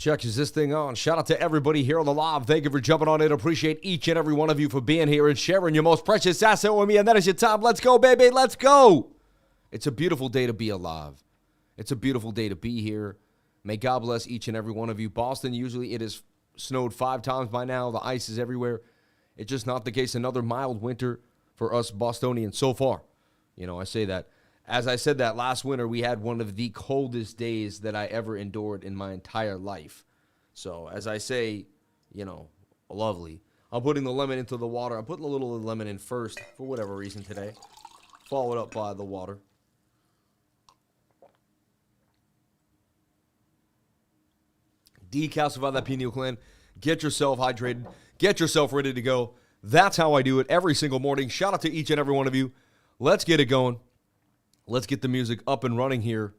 Check, is this thing on? Shout out to everybody here on the live. Thank you for jumping on in. Appreciate each and every one of you for being here and sharing your most precious asset with me, and that is your time. Let's go, baby. Let's go. It's a beautiful day to be alive. It's a beautiful day to be here. May God bless each and every one of you. Boston, usually it has snowed 5 times by now. The ice is everywhere. It's just not the case. Another mild winter for us Bostonians so far. You know, I say that. As I said that last winter, we had one of the coldest days that I ever endured in my entire life. So, as I say, you know, lovely. I'm putting the lemon into the water. I'm putting a little lemon in first for whatever reason today. Followed up by the water. Decalcify that pineal gland. Get yourself hydrated. Get yourself ready to go. That's how I do it every single morning. Shout out to each and every one of you. Let's get it going. Let's get the music up and running here.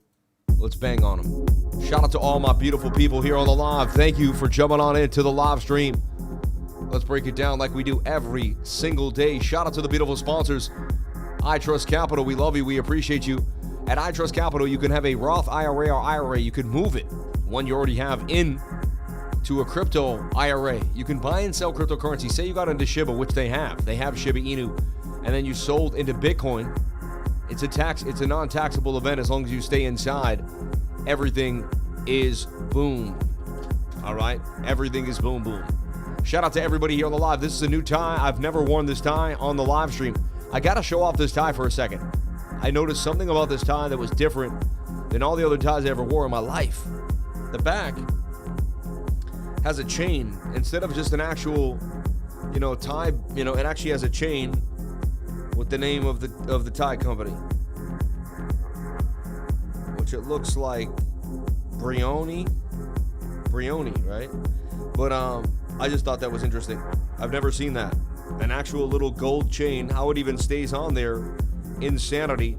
Let's bang on them. Shout out to all my beautiful people here on the live. Thank you for jumping on into the live stream. Let's break it down like we do every single day. Shout out to the beautiful sponsors. ITrust Capital, we love you. We appreciate you. At ITrust Capital, you can have a Roth IRA or IRA. You can move it, one you already have, in to a crypto IRA. You can buy and sell cryptocurrency. Say you got into Shiba, which they have. They have Shiba Inu. And then you sold into Bitcoin. It's a non-taxable event as long as you stay inside. Everything is boom. All right? Everything is boom, boom. Shout out to everybody here on the live. This is a new tie. I've never worn this tie on the live stream. I got to show off this tie for a second. I noticed something about this tie that was different than all the other ties I ever wore in my life. The back has a chain. Instead of just an actual, tie, it actually has a chain with the name of the tie company, which it looks like Brioni, right? But I just thought that was interesting. I've never seen that. An actual little gold chain, how it even stays on there, insanity.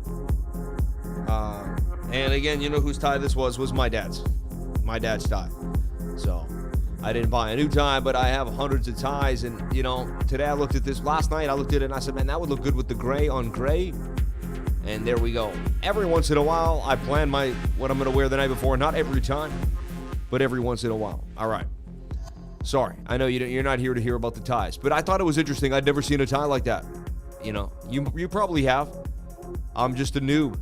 And again, you know whose tie this was my dad's. My dad's tie. So I didn't buy a new tie, but I have hundreds of ties. And, today I looked at this. Last night I looked at it and I said, man, that would look good with the gray on gray. And there we go. Every once in a while, I plan what I'm going to wear the night before. Not every time, but every once in a while. All right. Sorry. I know you're not here to hear about the ties, but I thought it was interesting. I'd never seen a tie like that. You probably have. I'm just a noob.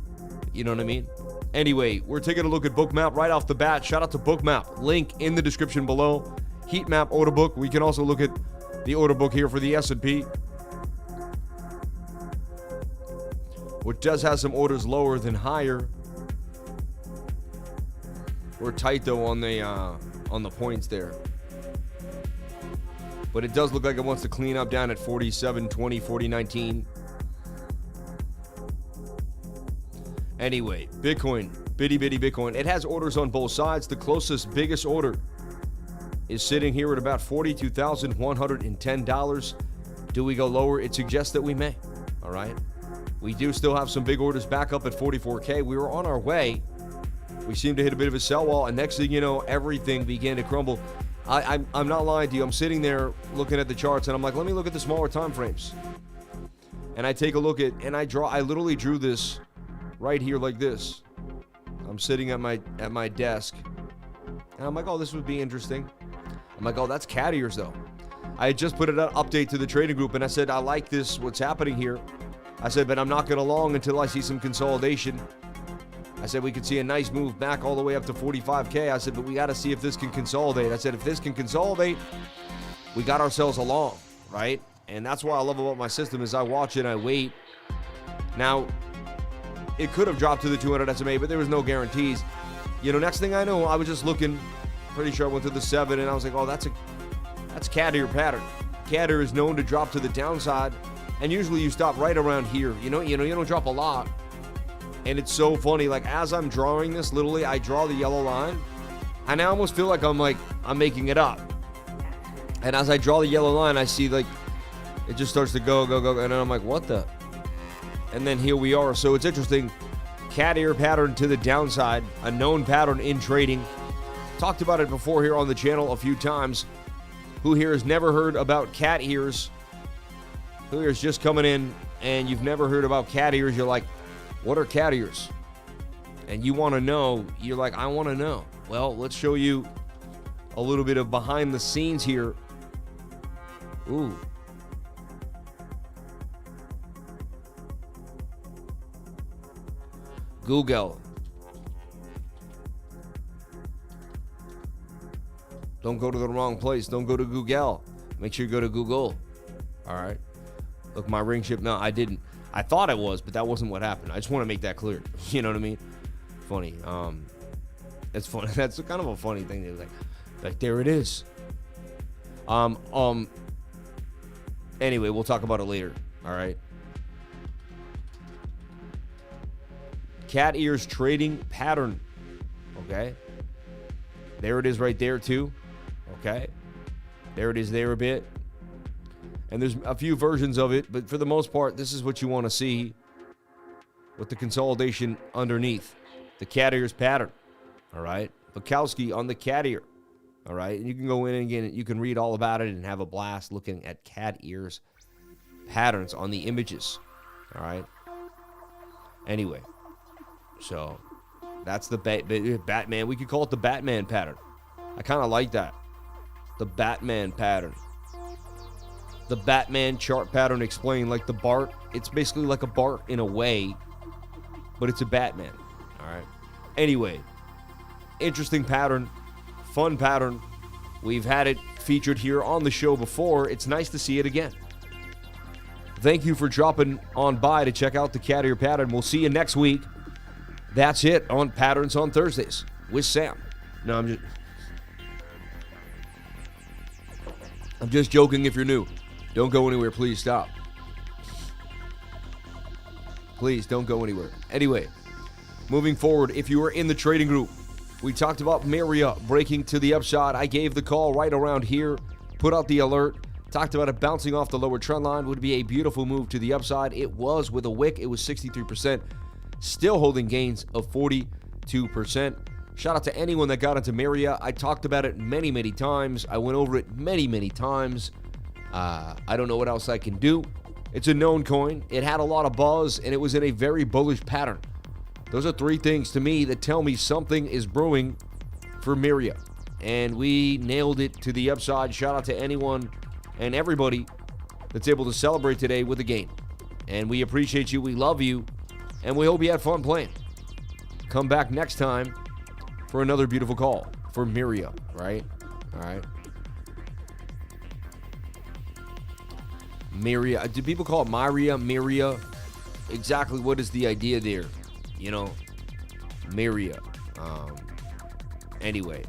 You know what I mean? Anyway, we're taking a look at BOOKMAP right off the bat. Shout out to BOOKMAP. Link in the description below. Heat map order book. We can also look at the order book here for the S&P, which does have some orders lower than higher. We're tight though on the points there, but it does look like it wants to clean up down at 47.20, 40.19. Anyway, Bitcoin, bitty Bitcoin. It has orders on both sides. The closest, biggest order is sitting here at about $42,110. Do we go lower? It suggests that we may. All right. We do still have some big orders back up at 44K. We were on our way. We seemed to hit a bit of a sell wall, and next thing you know, everything began to crumble. I'm not lying to you. I'm sitting there looking at the charts, and I'm like, let me look at the smaller time frames. And I take a look at, and I literally drew this right here like this. I'm sitting at my desk, and I'm like, oh, this would be interesting. I'm like, oh, that's cat ears though. I had just put an update to the trading group, and I said, I like this, what's happening here. I said, but I'm not going to long until I see some consolidation. I said, we could see a nice move back all the way up to 45K. I said, but we got to see if this can consolidate. I said, if this can consolidate, we got ourselves along, right? And that's what I love about my system is I watch it, I wait. Now, it could have dropped to the 200 SMA, but there was no guarantees. Next thing I know, I was just looking, pretty sure I went to the 7, and I was like, oh, that's cat ear pattern. Cat ear is known to drop to the downside, and usually you stop right around here. You don't drop a lot. And it's so funny, like as I'm drawing this, literally I draw the yellow line, and I almost feel like I'm making it up. And as I draw the yellow line, I see like it just starts to go, and then I'm like, what the? And then here we are. So it's interesting. Cat ear pattern to the downside, a known pattern in trading. Talked about it before here on the channel a few times. Who here has never heard about cat ears? Who here is just coming in and you've never heard about cat ears? You're like, what are cat ears? And you want to know. You're like, I want to know. Well, let's show you a little bit of behind the scenes here. Ooh. Google. Don't go to the wrong place. Don't go to Google. Make sure you go to Google. All right. Look, my ring ship. No, I didn't. I thought I was, but that wasn't what happened. I just want to make that clear. You know what I mean? Funny. That's funny. That's kind of a funny thing. Like there it is. Anyway, we'll talk about it later. All right. Cat ears trading pattern. Okay. There it is right there too. Okay. There it is there a bit. And there's a few versions of it, but for the most part, this is what you want to see with the consolidation underneath. The cat ears pattern. All right. Bukowski on the cat ear. All right. And you can go in and again, you can read all about it and have a blast looking at cat ears patterns on the images. All right. Anyway. So that's the Batman. We could call it the Batman pattern. I kind of like that. The Batman pattern. The Batman chart pattern explained like the Bart. It's basically like a Bart in a way, but it's a Batman. All right. Anyway, interesting pattern, fun pattern. We've had it featured here on the show before. It's nice to see it again. Thank you for dropping on by to check out the cat ear pattern. We'll see you next week. That's it on Patterns on Thursdays with Sam. No, I'm just joking if you're new. Don't go anywhere. Please stop. Please don't go anywhere. Anyway, moving forward, if you were in the trading group, we talked about MYRIA breaking to the upside. I gave the call right around here, put out the alert, talked about it bouncing off the lower trend line. Would be a beautiful move to the upside. It was with a wick. It was 63%. Still holding gains of 42%. Shout out to anyone that got into MYRIA. I talked about it many, many times. I went over it many, many times. I don't know what else I can do. It's a known coin. It had a lot of buzz, and it was in a very bullish pattern. Those are three things to me that tell me something is brewing for MYRIA. And we nailed it to the upside. Shout out to anyone and everybody that's able to celebrate today with a gain. And we appreciate you. We love you. And we hope you had fun playing. Come back next time for another beautiful call for MYRIA, right? All right. MYRIA. Do people call it MYRIA, MYRIA? Exactly what is the idea there? You know, MYRIA. Anyway.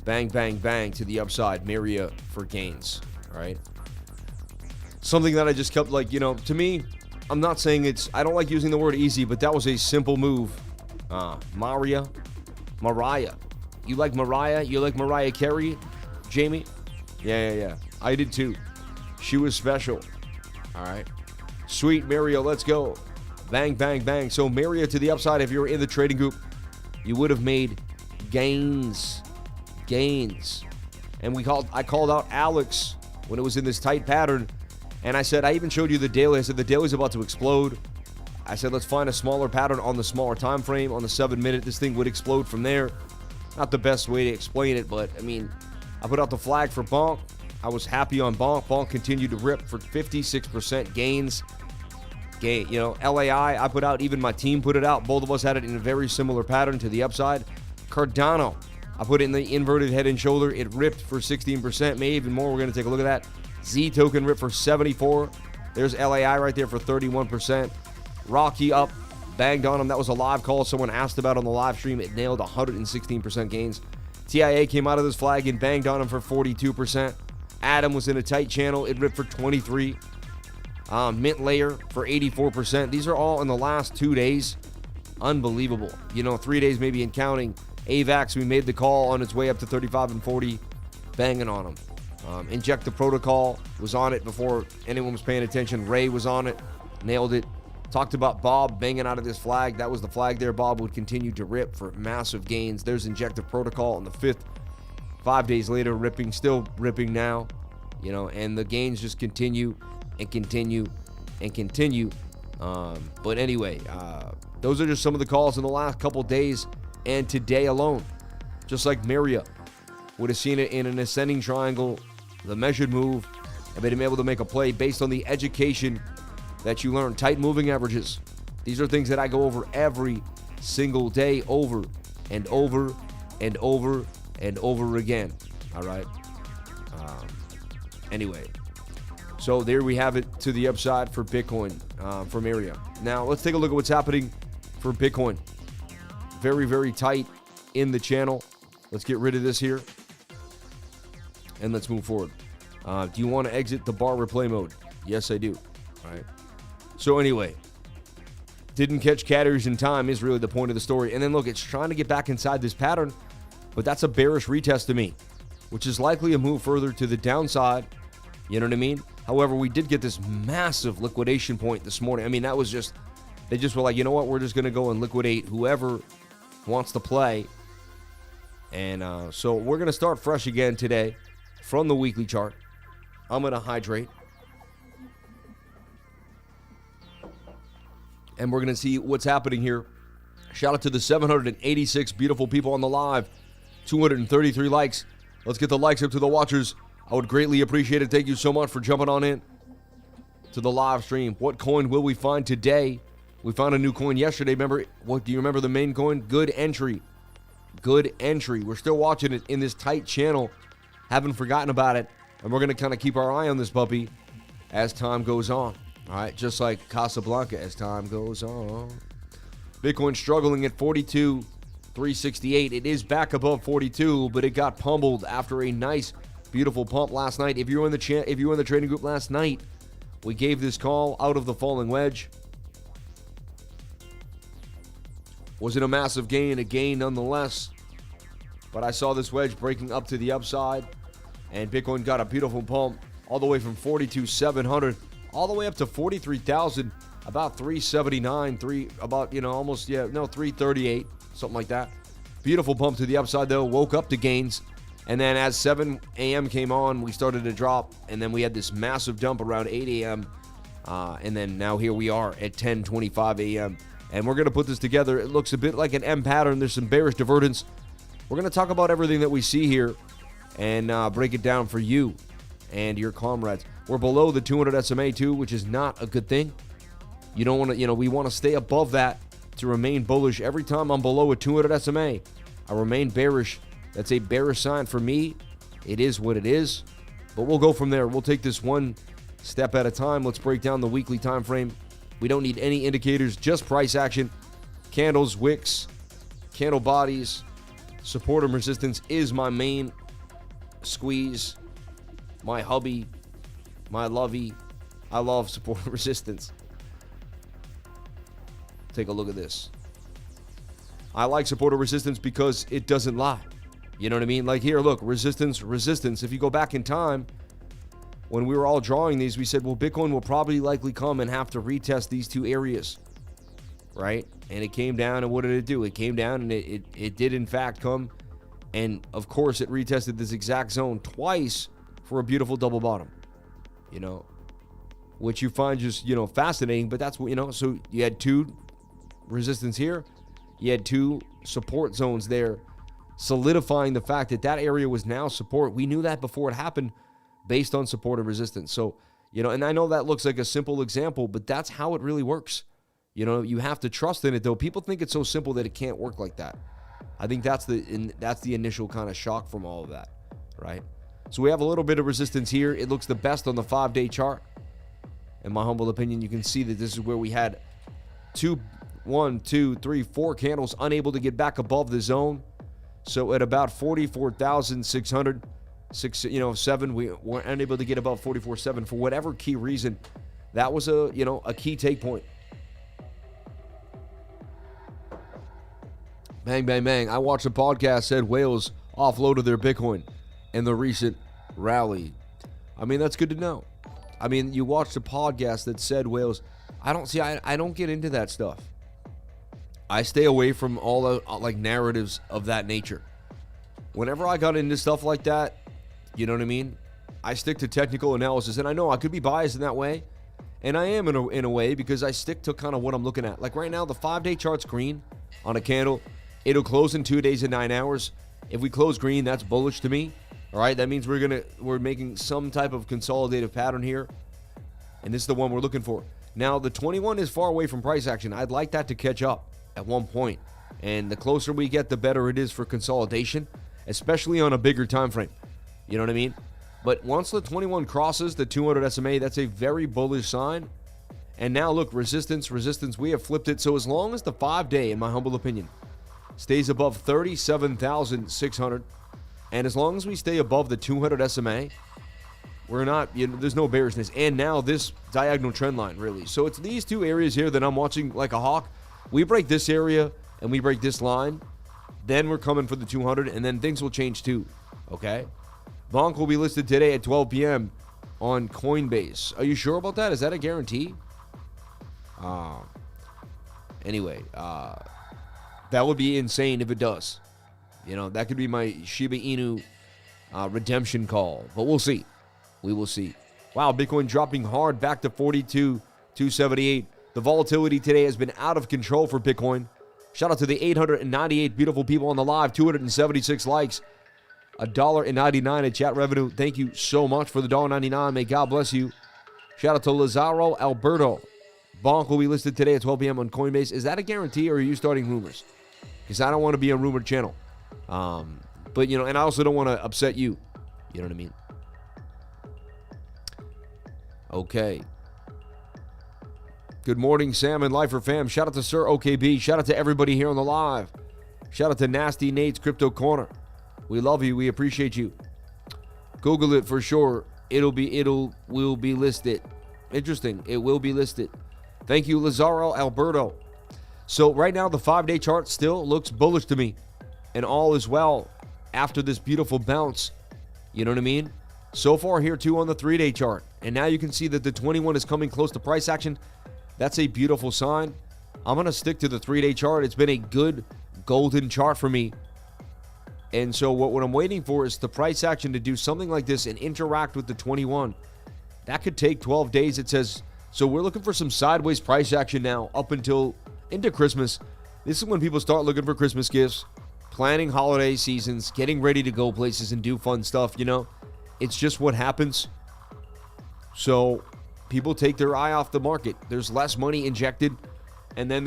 Bang, bang, bang to the upside. MYRIA for gains, all right? Something that I just kept like, you know, to me, I'm not saying I don't like using the word easy, but that was a simple move. Mariah. You like Mariah? You like Mariah Carey, Jamie? Yeah. I did too. She was special. All right. Sweet MYRIA, let's go. Bang, bang, bang. So MYRIA to the upside, if you were in the trading group, you would have made gains. And I called out Alex when it was in this tight pattern. And I said, I even showed you the daily. I said, the daily's about to explode. I said, let's find a smaller pattern on the smaller time frame. On the 7-minute, this thing would explode from there. Not the best way to explain it, but, I mean, I put out the flag for BONK. I was happy on BONK. BONK continued to rip for 56% gains. You know, LAI, I put out, even my team put it out. Both of us had it in a very similar pattern to the upside. Cardano, I put it in the inverted head and shoulder. It ripped for 16%, maybe even more. We're going to take a look at that. Z token ripped for 74. There's LAI right there for 31%. Rocky up, banged on him. That was a live call someone asked about on the live stream. It nailed 116% gains. TIA came out of this flag and banged on him for 42%. Adam was in a tight channel. It ripped for 23. Mint Layer for 84%. These are all in the last 2 days. Unbelievable. You know, 3 days maybe in counting. AVAX, we made the call on its way up to 35 and 40. Banging on them. Inject the Protocol was on it before anyone was paying attention. Ray was on it. Nailed it. Talked about Bob banging out of this flag. That was the flag there. Bob would continue to rip for massive gains. There's Injective Protocol on the 5th. 5 days later, ripping, still ripping now. You know, and the gains just continue and continue and continue. But anyway, those are just some of the calls in the last couple days. and today alone. Just like MYRIA would have seen it in an ascending triangle, the measured move, and been able to make a play based on the education that you learn. Tight moving averages. These are things that I go over every single day, over and over and over and over again. All right. Anyway, so there we have it to the upside for Bitcoin from MYRIA. Now let's take a look at what's happening for Bitcoin. Very, very tight in the channel. Let's get rid of this here and let's move forward. Do you want to exit the bar replay mode? Yes, I do. All right. So anyway, didn't catch categories in time is really the point of the story. And then look, it's trying to get back inside this pattern, but that's a bearish retest to me, which is likely a move further to the downside. You know what I mean? However, we did get this massive liquidation point this morning. I mean, that was just, they just were like, you know what? We're just going to go and liquidate whoever wants to play. And so we're going to start fresh again today from the weekly chart. I'm going to hydrate. And we're going to see what's happening here. Shout out to the 786 beautiful people on the live. 233 likes. Let's get the likes up to the watchers. I would greatly appreciate it. Thank you so much for jumping on in to the live stream. What coin will we find today? We found a new coin yesterday. Remember, what do you remember the main coin? Good entry. Good entry. We're still watching it in this tight channel. Haven't forgotten about it. And we're going to kind of keep our eye on this puppy as time goes on. All right, just like Casablanca as time goes on. Bitcoin struggling at 42,368. It is back above 42, but it got pummeled after a nice, beautiful pump last night. If you were in the trading group last night, we gave this call out of the falling wedge. Wasn't a massive gain, a gain nonetheless. But I saw this wedge breaking up to the upside, and Bitcoin got a beautiful pump all the way from 42,700 all the way up to 43,000, about 379, 338, something like that. Beautiful pump to the upside though, woke up to gains. And then as 7 a.m. came on, we started to drop, and then we had this massive dump around 8 a.m. And then now here we are at 10:25 a.m. And we're going to put this together. It looks a bit like an M pattern. There's some bearish divergence. We're going to talk about everything that we see here and break it down for you and your comrades. We're below the 200 SMA too, which is not a good thing. You don't want to, we want to stay above that to remain bullish. Every time I'm below a 200 SMA, I remain bearish. That's a bearish sign for me. It is what it is, but we'll go from there. We'll take this one step at a time. Let's break down the weekly time frame. We don't need any indicators, just price action. Candles, wicks, candle bodies, support and resistance is my main squeeze, my hubby, my lovey. I love support and resistance. Take a look at this. I like support and resistance because it doesn't lie. You know what I mean? Like here, look, resistance, resistance. If you go back in time, when we were all drawing these, we said, well, Bitcoin will probably likely come and have to retest these two areas, right? And it came down, and what did it do? It came down, and it did, in fact, come. And, of course, it retested this exact zone twice for a beautiful double bottom, which you find just, fascinating. But that's what, so you had two resistance here. You had two support zones there, solidifying the fact that that area was now support. We knew that before it happened based on support and resistance. So, and I know that looks like a simple example, but that's how it really works. You have to trust in it, though. People think it's so simple that it can't work like that. I think that's the initial kind of shock from all of that, right? So we have a little bit of resistance here. It looks the best on the 5-day chart. In my humble opinion, you can see that this is where we had 4 candles unable to get back above the zone. So at about 44,600, 7, we weren't unable to get above 44.7 for whatever key reason. That was a key take point. Bang, bang, bang. I watched a podcast said whales offloaded their Bitcoin in the recent rally. I mean, that's good to know. I mean, you watched a podcast that said whales. I don't get into that stuff. I stay away from all the narratives of that nature. Whenever I got into stuff like that, you know what I mean? I stick to technical analysis, and I know I could be biased in that way, and I am in a way because I stick to kind of what I'm looking at. Like right now, the 5-day chart's green on a candle. It'll close in 2 days and 9 hours. If we close green, that's bullish to me. All right, that means we're making some type of consolidative pattern here. And this is the one we're looking for. Now, the 21 is far away from price action. I'd like that to catch up at one point. And the closer we get, the better it is for consolidation, especially on a bigger time frame. You know what I mean? But once the 21 crosses the 200 SMA, that's a very bullish sign. And now, look, resistance, we have flipped it. So as long as the 5-day, in my humble opinion, stays above 37,600, and as long as we stay above the 200 SMA, we're not, there's no bearishness. And now this diagonal trend line, really. So it's these two areas here that I'm watching like a hawk. We break this area and we break this line, then we're coming for the 200, and then things will change too, okay? BONK will be listed today at 12 p.m. on Coinbase. Are you sure about that? Is that a guarantee? Anyway, that would be insane if it does. That could be my Shiba Inu redemption call, but we'll see. We will see. Wow, Bitcoin dropping hard back to 42,278. The volatility today has been out of control for Bitcoin. Shout out to the 898 beautiful people on the live, 276 likes, $1.99 in chat revenue. Thank you so much for the $1.99. May God bless you. Shout out to Lazaro Alberto. BONK will be listed today at 12 p.m. on Coinbase. Is that a guarantee, or are you starting rumors? Because I don't want to be a rumored channel. But, and I also don't want to upset you. You know what I mean? Okay. Good morning, Sam and Lifer fam. Shout out to Sir OKB. Shout out to everybody here on the live. Shout out to Nasty Nate's Crypto Corner. We love you. We appreciate you. Google it for sure. Will be listed. Interesting. It will be listed. Thank you, Lazaro Alberto. So right now, the 5-day chart still looks bullish to me. And all is well after this beautiful bounce. You know what I mean? So far here, too, on the 3-day chart. And now you can see that the 21 is coming close to price action. That's a beautiful sign. I'm going to stick to the 3-day chart. It's been a good golden chart for me. And so what I'm waiting for is the price action to do something like this and interact with the 21. That could take 12 days, it says. So we're looking for some sideways price action now up until into Christmas. This is when people start looking for Christmas gifts, planning holiday seasons, getting ready to go places and do fun stuff, It's just what happens. So people take their eye off the market. There's less money injected. And then,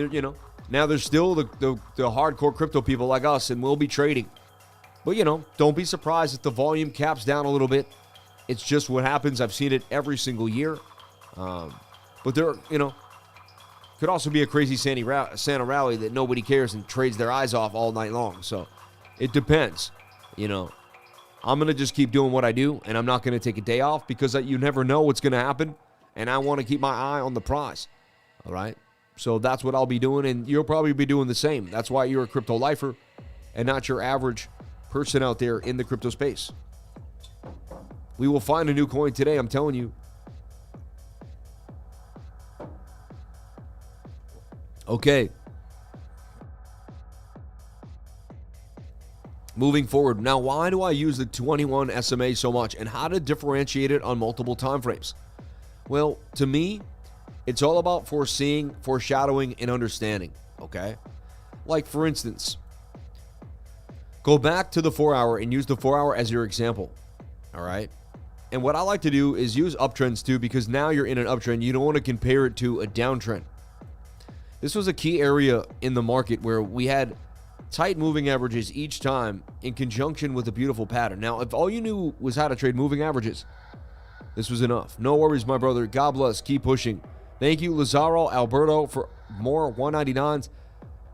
now there's still the hardcore crypto people like us, and we'll be trading. But, don't be surprised if the volume caps down a little bit. It's just what happens. I've seen it every single year. But there, could also be a crazy Santa rally that nobody cares and trades their eyes off all night long. So it depends. I'm going to just keep doing what I do, and I'm not going to take a day off because you never know what's going to happen, and I want to keep my eye on the prize. All right? So that's what I'll be doing, and you'll probably be doing the same. That's why you're a crypto lifer and not your average person out there in the crypto space. We will find a new coin today, I'm telling you. Okay. Moving forward. Now, why do I use the 21 SMA so much, and how to differentiate it on multiple time frames? Well, to me, it's all about foreseeing, foreshadowing, and understanding, okay? Like, for instance, go back to the 4-hour and use the 4-hour as your example, all right? And what I like to do is use uptrends too, because now you're in an uptrend. You don't want to compare it to a downtrend. This was a key area in the market where we had tight moving averages each time in conjunction with a beautiful pattern. Now, if all you knew was how to trade moving averages, this was enough. No worries, my brother. God bless. Keep pushing. Thank you, Lazaro Alberto, for more 199s.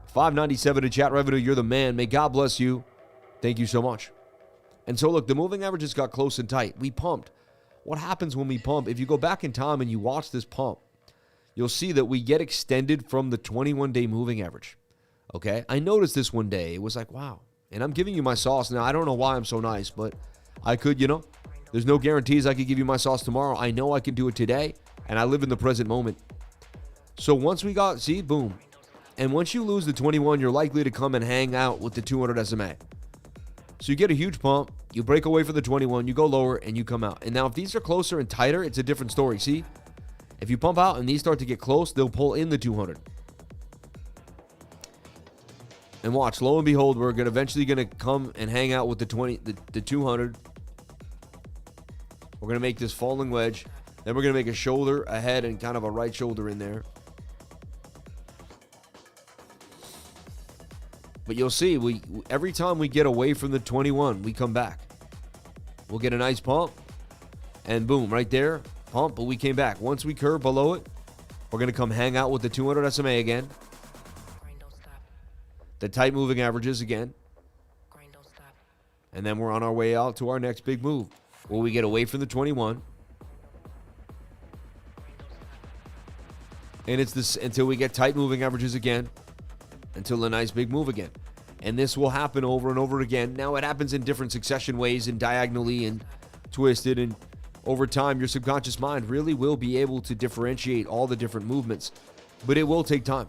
597 in chat revenue. You're the man. May God bless you. Thank you so much. And so, look, the moving averages got close and tight. We pumped. What happens when we pump? If you go back in time and you watch this pump, you'll see that we get extended from the 21-day moving average. Okay? I noticed this one day. It was like, wow. And I'm giving you my sauce. Now, I don't know why I'm so nice, but I could, there's no guarantees I could give you my sauce tomorrow. I know I can do it today, and I live in the present moment. So once we got, see, boom. And once you lose the 21, you're likely to come and hang out with the 200 SMA. So you get a huge pump, you break away for the 21, you go lower, and you come out. And now if these are closer and tighter, it's a different story. See? If you pump out and these start to get close, they'll pull in the 200. And watch, lo and behold, we're eventually going to come and hang out with the 200. We're going to make this falling wedge. Then we're going to make a shoulder, a head, and kind of a right shoulder in there. But you'll see, every time we get away from the 21, we come back. We'll get a nice pump. And boom, right there, pump, but we came back. Once we curve below it, we're going to come hang out with the 200 SMA again. The tight moving averages again. And then we're on our way out to our next big move, where we get away from the 21. And it's this until we get tight moving averages again, until a nice big move again. And this will happen over and over again. Now, it happens in different succession ways, and diagonally and twisted, and over time, your subconscious mind really will be able to differentiate all the different movements, but it will take time.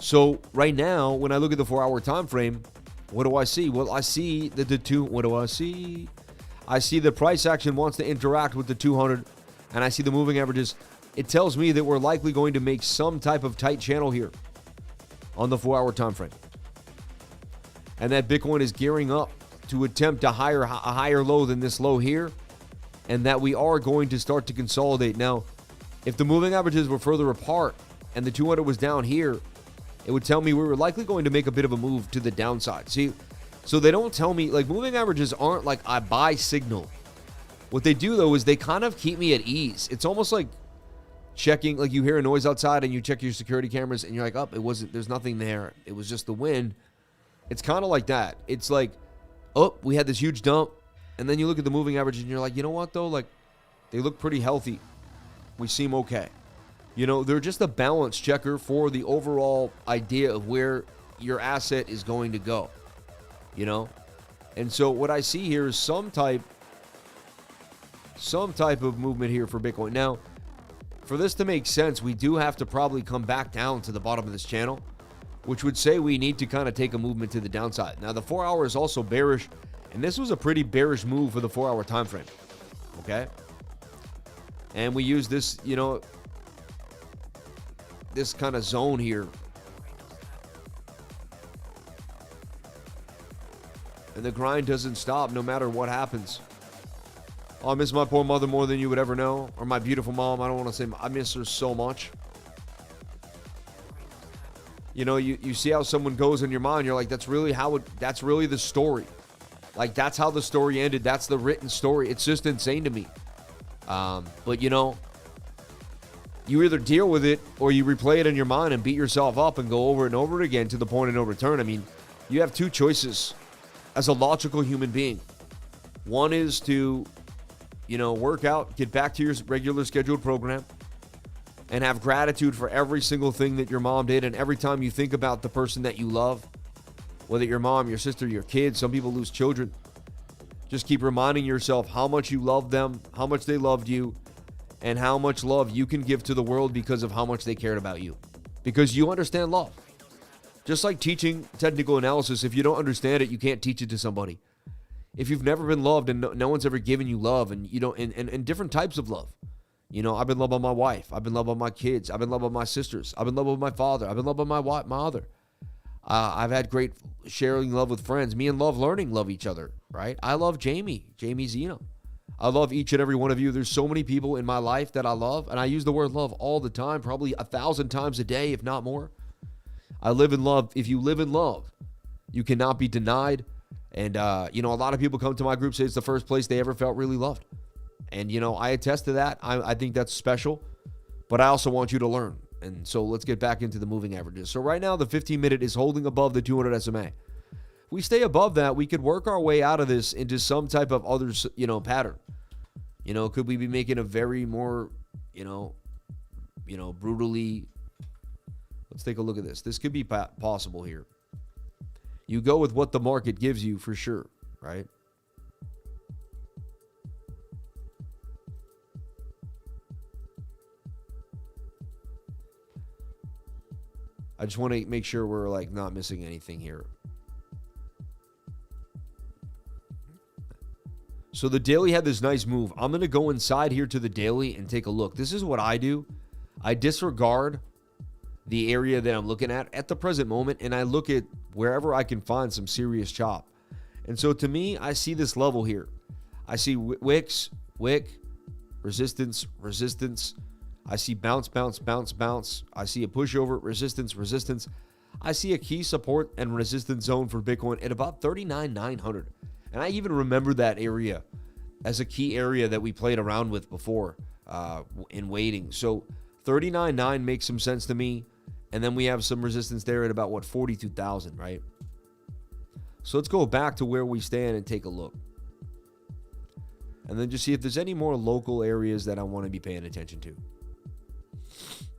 So right now, when I look at the 4-hour time frame, what do I see? Well, I see that what do I see? I see the price action wants to interact with the 200, and I see the moving averages. It tells me that we're likely going to make some type of tight channel here on the 4-hour time frame, and that Bitcoin is gearing up to attempt a higher low than this low here, and that we are going to start to consolidate. Now, if the moving averages were further apart and the 200 was down here, it would tell me we were likely going to make a bit of a move to the downside. See, so they don't tell me, like, moving averages aren't like a buy signal. What they do, though, is they kind of keep me at ease. It's almost like checking, like you hear a noise outside and you check your security cameras and you're like, oh, there's nothing there. It was just the wind. It's kind of like that. It's like, oh, we had this huge dump. And then you look at the moving average and you're like, you know what, though? Like, they look pretty healthy. We seem okay. You know, they're just a balance checker for the overall idea of where your asset is going to go. You know? And so what I see here is some type of movement here for Bitcoin. Now, for this to make sense, we do have to probably come back down to the bottom of this channel, which would say we need to kind of take a movement to the downside. Now, the 4-hour is also bearish, and this was a pretty bearish move for the 4-hour time frame. Okay? And we use this, you know, this kind of zone here. And the grind doesn't stop no matter what happens. Oh, I miss my poor mother more than you would ever know. Or my beautiful mom. I don't want to say I miss her so much. You know, you see how someone goes in your mind. You're like, that's really the story. Like, that's how the story ended. That's the written story. It's just insane to me. But, you know, you either deal with it or you replay it in your mind and beat yourself up and go over and over again to the point of no return. I mean, you have two choices as a logical human being. One is to, you know, work out, get back to your regular scheduled program, and have gratitude for every single thing that your mom did. And every time you think about the person that you love, whether your mom, your sister, your kids, some people lose children, just keep reminding yourself how much you love them, how much they loved you, and how much love you can give to the world because of how much they cared about you. Because you understand love. Just like teaching technical analysis, if you don't understand it, you can't teach it to somebody. If you've never been loved and no one's ever given you love, and you don't, and different types of love. You know, I've been loved by my wife. I've been loved by my kids. I've been loved by my sisters. I've been loved by my father. I've been loved by my mother. I've had great sharing love with friends. Me and Love Learning love each other, right? I love Jamie Zeno. I love each and every one of you. There's so many people in my life that I love, and I use the word love all the time, probably 1,000 times a day, if not more. I live in love. If you live in love, you cannot be denied. And, you know, a lot of people come to my group, say it's the first place they ever felt really loved. And, you know, I attest to that. I think that's special, but I also want you to learn. And so let's get back into the moving averages. So right now, the 15-minute is holding above the 200 SMA. If we stay above that, we could work our way out of this into some type of other, you know, pattern. You know, could we be making a very more, you know, brutally, let's take a look at this. This could be possible here. You go with what the market gives you for sure, right? I just want to make sure we're like not missing anything here. So the daily had this nice move. I'm going to go inside here to the daily and take a look. This is what I do. I disregard the area that I'm looking at the present moment, and I look at wherever I can find some serious chop. And so to me, I see this level here. I see wicks, wick, resistance, resistance. I see bounce, bounce, bounce, bounce. I see a pushover, resistance, resistance. I see a key support and resistance zone for Bitcoin at about 39,900. And I even remember that area as a key area that we played around with before in waiting. So 39.9 makes some sense to me. And then we have some resistance there at about, 42,000, right? So let's go back to where we stand and take a look. And then just see if there's any more local areas that I want to be paying attention to.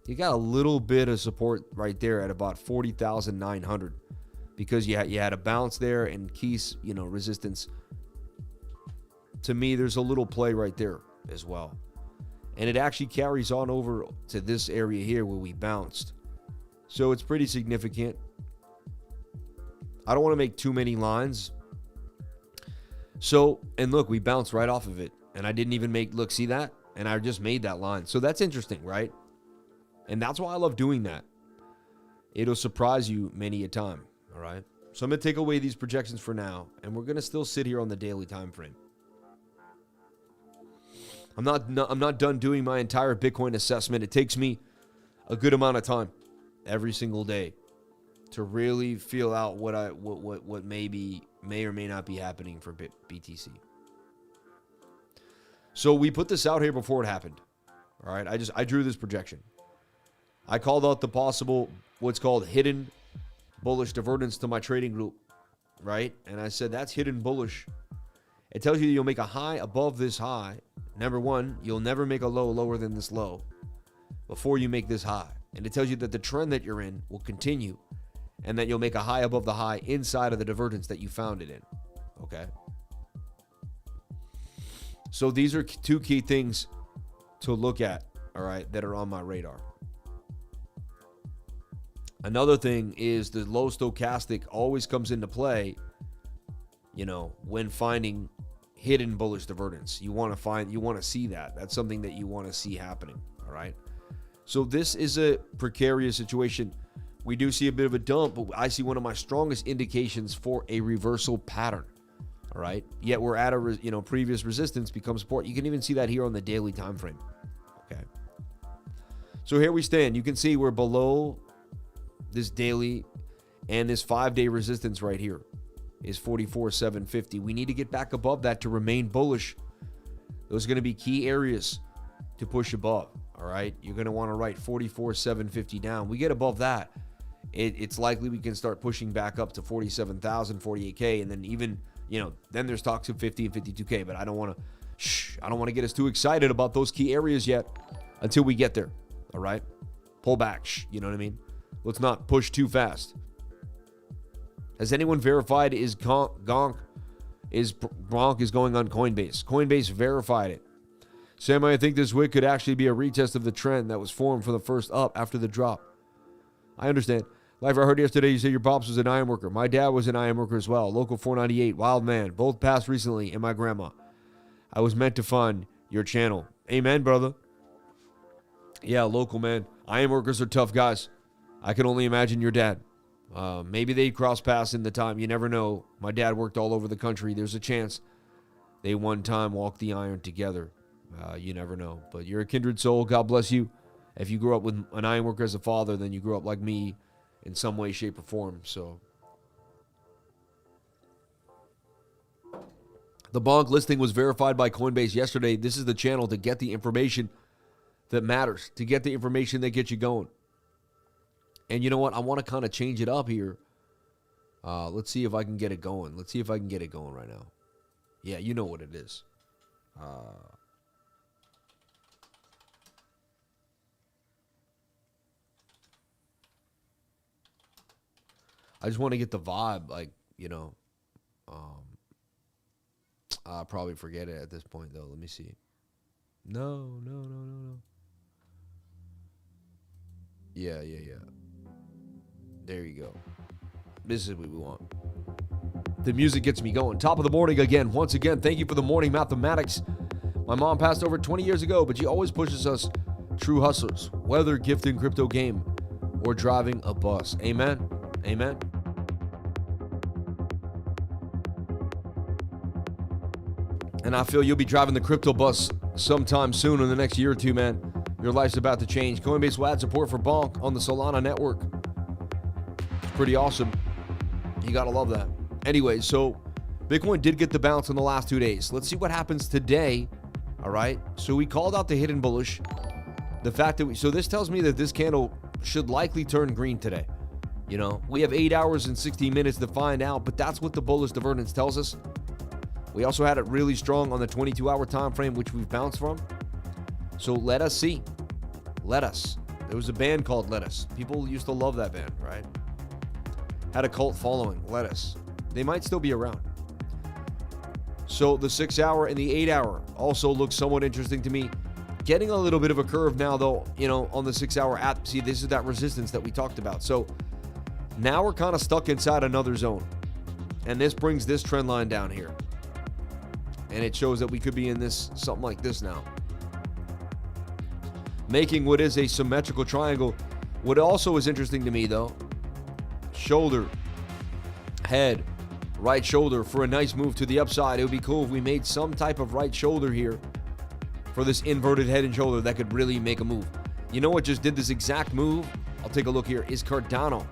You got a little bit of support right there at about 40,900 because you had a bounce there and keys, resistance. To me, there's a little play right there as well. And it actually carries on over to this area here where we bounced. So it's pretty significant. I don't want to make too many lines. So, and look, we bounced right off of it. And I didn't even look, see that? And I just made that line. So that's interesting, right? And that's why I love doing that. It'll surprise you many a time, all right? So I'm going to take away these projections for now, and we're going to still sit here on the daily time frame. I'm not done doing my entire Bitcoin assessment. It takes me a good amount of time every single day to really feel out what may or may not be happening for BTC. So we put this out here before it happened. All right, I drew this projection. I called out the possible, what's called hidden bullish divergence to my trading group, right? And I said, that's hidden bullish. It tells you you'll make a high above this high. Number one, you'll never make a low lower than this low before you make this high. And it tells you that the trend that you're in will continue and that you'll make a high above the high inside of the divergence that you found it in, okay? So these are two key things to look at, all right, that are on my radar. Another thing is the low stochastic always comes into play, when finding hidden bullish divergence. You want to see that. That's something that you want to see happening, all right? So this is a precarious situation. We do see a bit of a dump, but I see one of my strongest indications for a reversal pattern, all right? Yet we're at a previous resistance becomes support. You can even see that here on the daily time frame, okay? So here we stand. You can see we're below this daily and this 5-day resistance right here is 44,750. We need to get back above that to remain bullish. Those are going to be key areas to push above, all right? You're going to want to write 44,750 down. We get above that, it's likely we can start pushing back up to 47,000, 48K, and then even, then there's talks of 50 and 52K, but I don't want to get us too excited about those key areas yet until we get there, all right? Pull back, you know what I mean? Let's not push too fast. Has anyone verified BONK is going on Coinbase? Coinbase verified it. Sam, I think this wick could actually be a retest of the trend that was formed for the first up after the drop. I understand. Life, I heard yesterday you said your pops was an iron worker. My dad was an iron worker as well. Local 498, wild man. Both passed recently, and my grandma. I was meant to fund your channel. Amen, brother. Yeah, local, man. Iron workers are tough guys. I can only imagine your dad. Maybe they cross paths in the time. You never know. My dad worked all over the country. There's a chance they one time walked the iron together. You never know. But you're a kindred soul. God bless you. If you grew up with an iron worker as a father, then you grew up like me in some way, shape, or form. So the BONK listing was verified by Coinbase yesterday. This is the channel to get the information that matters, to get the information that gets you going. And you know what? I want to kind of change it up here. Let's see if I can get it going. Let's see if I can get it going right now. Yeah, you know what it is. I just want to get the vibe, I'll probably forget it at this point, though. Let me see. No. Yeah. There you go. This is what we want. The music gets me going. Top of the morning again. Once again, thank you for the morning mathematics. My mom passed over 20 years ago, but she always pushes us true hustlers. Weather, gift, and crypto game. or driving a bus. Amen. Amen. And I feel you'll be driving the crypto bus sometime soon in the next year or two, man. Your life's about to change. Coinbase will add support for BONK on the Solana network. It's pretty awesome. You gotta love that. Anyway, so Bitcoin did get the bounce in the last 2 days. Let's see what happens today. All right. So we called out the hidden bullish. The fact that so this tells me that this candle should likely turn green today. You know, we have 8 hours and 16 minutes to find out, but that's what the bullish divergence tells us. We also had it really strong on the 22-hour time frame, which we've bounced from. So let us see. Let us. There was a band called Let Us. People used to love that band, right? Had a cult following. Let Us. They might still be around. So the 6-hour and the 8-hour also look somewhat interesting to me. Getting a little bit of a curve now, though, you know, on the 6-hour app. See, this is that resistance that we talked about. So now we're kind of stuck inside another zone. And this brings this trend line down here. And it shows that we could be in this, something like this now. Making what is a symmetrical triangle. What also is interesting to me, though, shoulder, head, right shoulder for a nice move to the upside. It would be cool if we made some type of right shoulder here for this inverted head and shoulder that could really make a move. You know what just did this exact move? I'll take a look here. Is Cardano.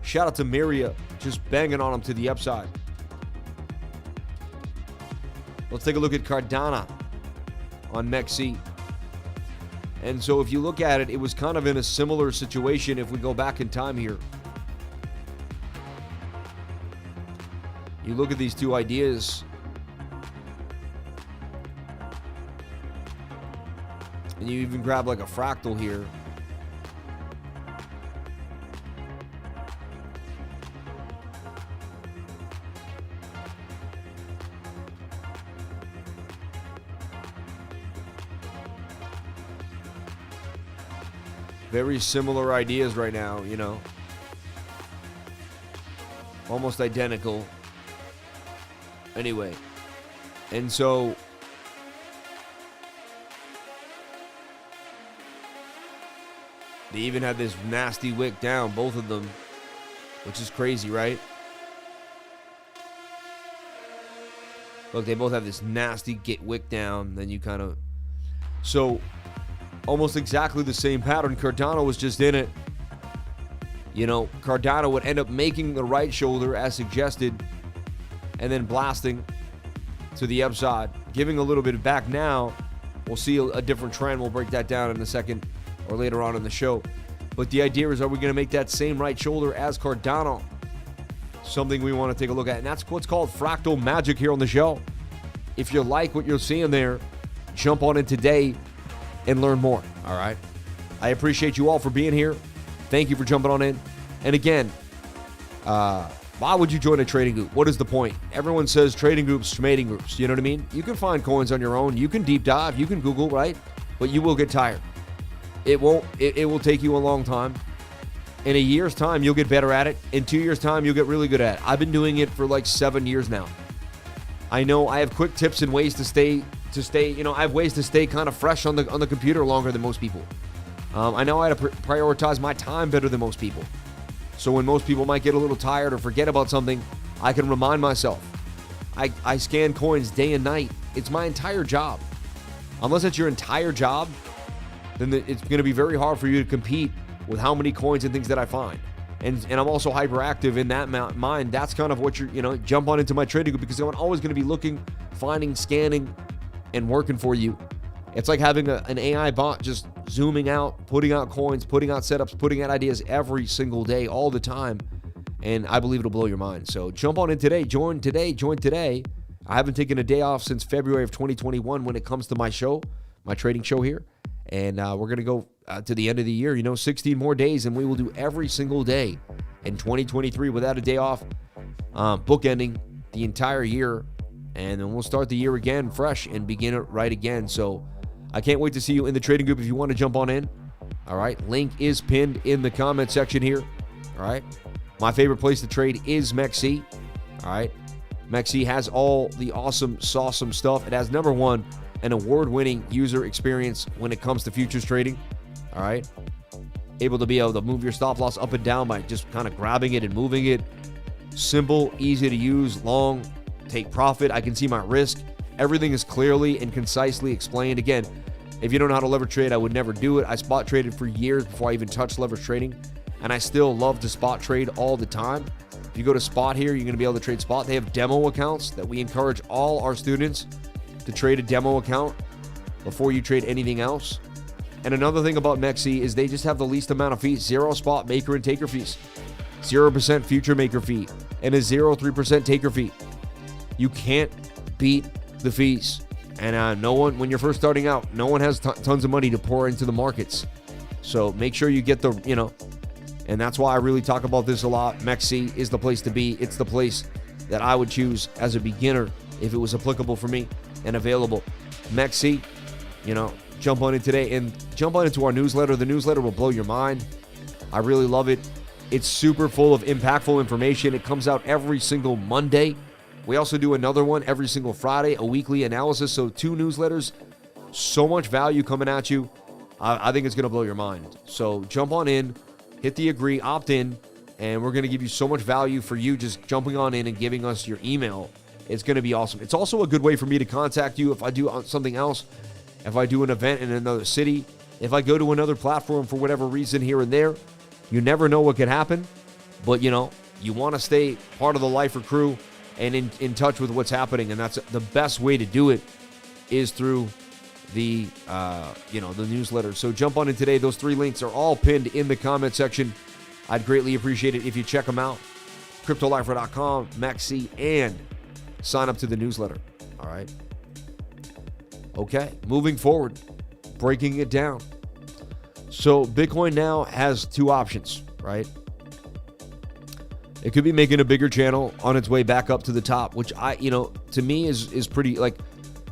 Shout out to MYRIA, just banging on him to the upside. Let's take a look at Cardano on MEXC. And so if you look at it, it was kind of in a similar situation if we go back in time here. You look at these two ideas. And you even grab like a fractal here. Very similar ideas right now, you know. Almost identical. Anyway. And so they even had this nasty wick down, both of them, which is crazy, right? Look, they both have this nasty get wick down. Then you kind of... So, almost exactly the same pattern. Cardano was just in it. You know, Cardano would end up making the right shoulder as suggested and then blasting to the upside, giving a little bit back now. We'll see a different trend. We'll break that down in a second or later on in the show. But the idea is, are we going to make that same right shoulder as Cardano? Something we want to take a look at. And that's what's called fractal magic here on the show. If you like what you're seeing there, jump on in today and learn more. All right. I appreciate you all for being here. Thank you for jumping on in. And again, why would you join a trading group? What is the point? Everyone says trading groups, schmading groups. You know what I mean? You can find coins on your own. You can deep dive. You can Google, right? But you will get tired. It will take you a long time. In a year's time, you'll get better at it. In 2 years' time, you'll get really good at it. I've been doing it for like 7 years now. I know I have quick tips and ways to stay, you know, I have ways to stay kind of fresh on the computer longer than most people. I know how to prioritize my time better than most people. So when most people might get a little tired or forget about something, I can remind myself. I scan coins day and night. It's my entire job. Unless it's your entire job, then it's going to be very hard for you to compete with how many coins and things that I find. And I'm also hyperactive in that mind. That's kind of what you're, you know, jump on into my trading group because I'm always going to be looking, finding, scanning, and working for you. It's like having an AI bot just zooming out, putting out coins, putting out setups, putting out ideas every single day, all the time. And I believe it'll blow your mind. So jump on in today. Join today. I haven't taken a day off since February of 2021 when it comes to my show, my trading show here. And we're going to go to the end of the year, you know, 16 more days, and we will do every single day in 2023 without a day off, bookending the entire year. And then we'll start the year again fresh and begin it right again. So I can't wait to see you in the trading group if you want to jump on in. All right. Link is pinned in the comment section here. All right. My favorite place to trade is MEXC. All right. MEXC has all the awesome, sawsome stuff. It has number one, an award-winning user experience when it comes to futures trading. All right. able to move your stop loss up and down by just kind of grabbing it and moving it. Simple, easy to use, long, take profit. I can see my risk. Everything is clearly and concisely explained. Again, if you don't know how to leverage trade, I would never do it. I spot traded for years before I even touched leverage trading, and I still love to spot trade all the time. If you go to spot here, you're going to be able to trade spot. They have demo accounts that we encourage all our students to trade a demo account before you trade anything else. And another thing about MEXC is they just have the least amount of fees. 0 spot maker and taker fees, 0% future maker fee, and a 0.3% taker fee. You can't beat the fees. And no one, when you're first starting out, no one has tons of money to pour into the markets. So make sure you get the, and that's why I really talk about this a lot. MEXC is the place to be. It's the place that I would choose as a beginner if it was applicable for me and available. MEXC, jump on it today and jump on into our newsletter. The newsletter will blow your mind. I really love it. It's super full of impactful information. It comes out every single Monday. We also do another one every single Friday, a weekly analysis. So 2 newsletters, so much value coming at you. I think it's going to blow your mind. So jump on in, hit the agree, opt in, and we're going to give you so much value for you just jumping on in and giving us your email. It's going to be awesome. It's also a good way for me to contact you if I do something else, if I do an event in another city, if I go to another platform for whatever reason here and there. You never know what could happen, but you want to stay part of the lifer crew and in touch with what's happening, and that's the best way to do it is through the the newsletter. So jump on in today. Those 3 links are all pinned in the comment section. I'd greatly appreciate it if you check them out. CryptoLifer.com, MEXC, and sign up to the newsletter. All right. Okay, moving forward, breaking it down. So Bitcoin now has 2 options, right? It could be making a bigger channel on its way back up to the top, which to me is pretty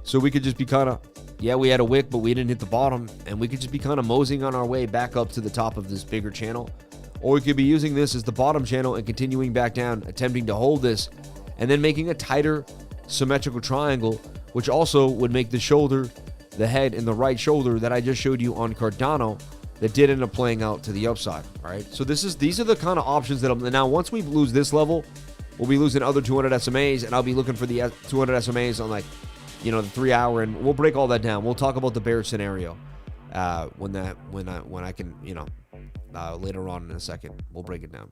so we could just be kind of, we had a wick, but we didn't hit the bottom, and we could just be kind of moseying on our way back up to the top of this bigger channel. Or we could be using this as the bottom channel and continuing back down, attempting to hold this, and then making a tighter symmetrical triangle, which also would make the shoulder, the head, and the right shoulder that I just showed you on Cardano that did end up playing out to the upside. All right, so these are the kind of options that now once we lose this level, we'll be losing other 200 SMAs, and I'll be looking for the 200 SMAs on the 3 hour, and we'll break all that down. We'll talk about the bear scenario when I can, later on in a second. We'll break it down.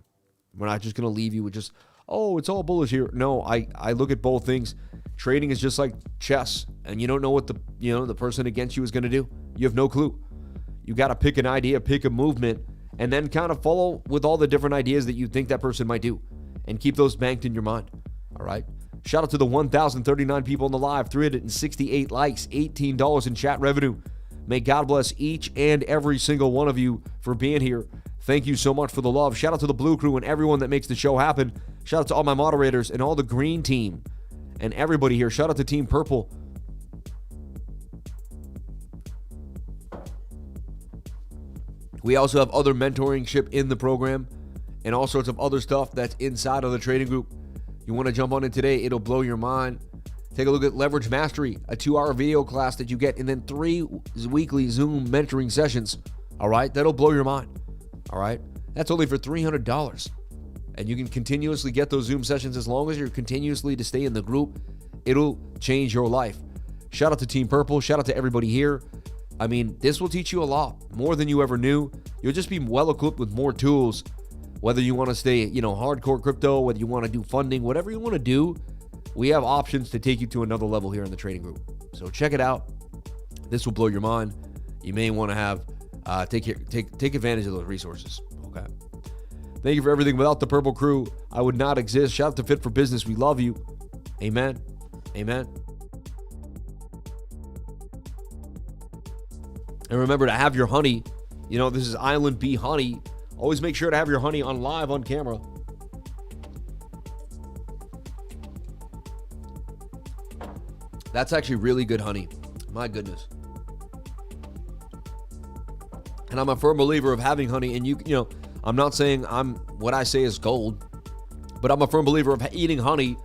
We're not just gonna leave you with just, it's all bullish here. No, I look at both things. Trading is just like chess, and you don't know what the person against you is gonna do. You have no clue. You got to pick an idea, pick a movement, and then kind of follow with all the different ideas that you think that person might do, and keep those banked in your mind. All right. Shout out to the 1,039 people on the live, 368 likes, $18 in chat revenue. May God bless each and every single one of you for being here. Thank you so much for the love. Shout out to the Blue Crew and everyone that makes the show happen. Shout out to all my moderators and all the Green team and everybody here. Shout out to Team Purple. We also have other mentorship in the program and all sorts of other stuff that's inside of the trading group. You want to jump on it today, it'll blow your mind. Take a look at Leverage Mastery, a 2-hour video class that you get, and then 3 weekly Zoom mentoring sessions. All right, that'll blow your mind. All right, that's only for $300. And you can continuously get those Zoom sessions as long as you're continuously to stay in the group. It'll change your life. Shout out to Team Purple. Shout out to everybody here. I mean, this will teach you a lot, more than you ever knew. You'll just be well equipped with more tools, whether you want to stay, hardcore crypto, whether you want to do funding, whatever you want to do, we have options to take you to another level here in the trading group. So check it out. This will blow your mind. You may want to have, take advantage of those resources. Okay. Thank you for everything. Without the Purple Crew, I would not exist. Shout out to Fit for Business. We love you. Amen. Amen. And remember to have your honey. This is Island Bee Honey. Always make sure to have your honey on live on camera. That's actually really good honey. My goodness. And I'm a firm believer of having honey. And I'm not saying what I say is gold, but I'm a firm believer of eating honey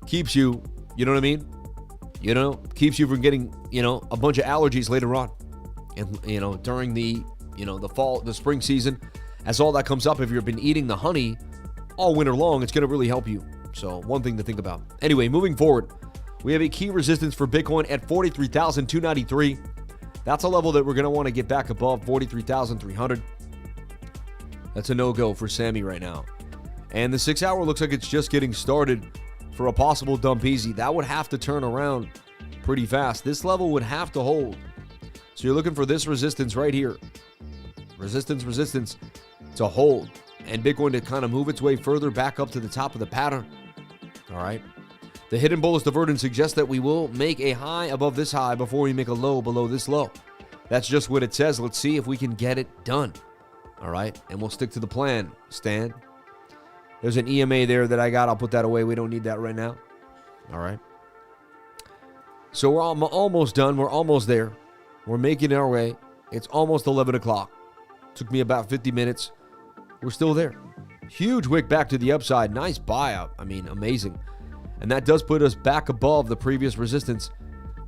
keeps you, you know what I mean? Keeps you from getting, a bunch of allergies later on. And, during the the spring season, as all that comes up, if you've been eating the honey all winter long, it's going to really help you. So one thing to think about. Anyway, moving forward, we have a key resistance for Bitcoin at 43,293. That's a level that we're going to want to get back above 43,300. That's a no-go for Sammy right now. And the 6 hour looks like it's just getting started for a possible dump easy. That would have to turn around pretty fast. This level would have to hold. So you're looking for this resistance right here. Resistance to hold. And Bitcoin to kind of move its way further back up to the top of the pattern. All right. The hidden bullish divergence suggests that we will make a high above this high before we make a low below this low. That's just what it says. Let's see if we can get it done. All right. And we'll stick to the plan, Stan. There's an EMA there that I got. I'll put that away. We don't need that right now. All right. So we're almost done. We're almost there. We're making our way. It's almost 11 o'clock. Took me about 50 minutes. We're still there. Huge wick back to the upside. Nice buyout. I mean, amazing. And that does put us back above the previous resistance.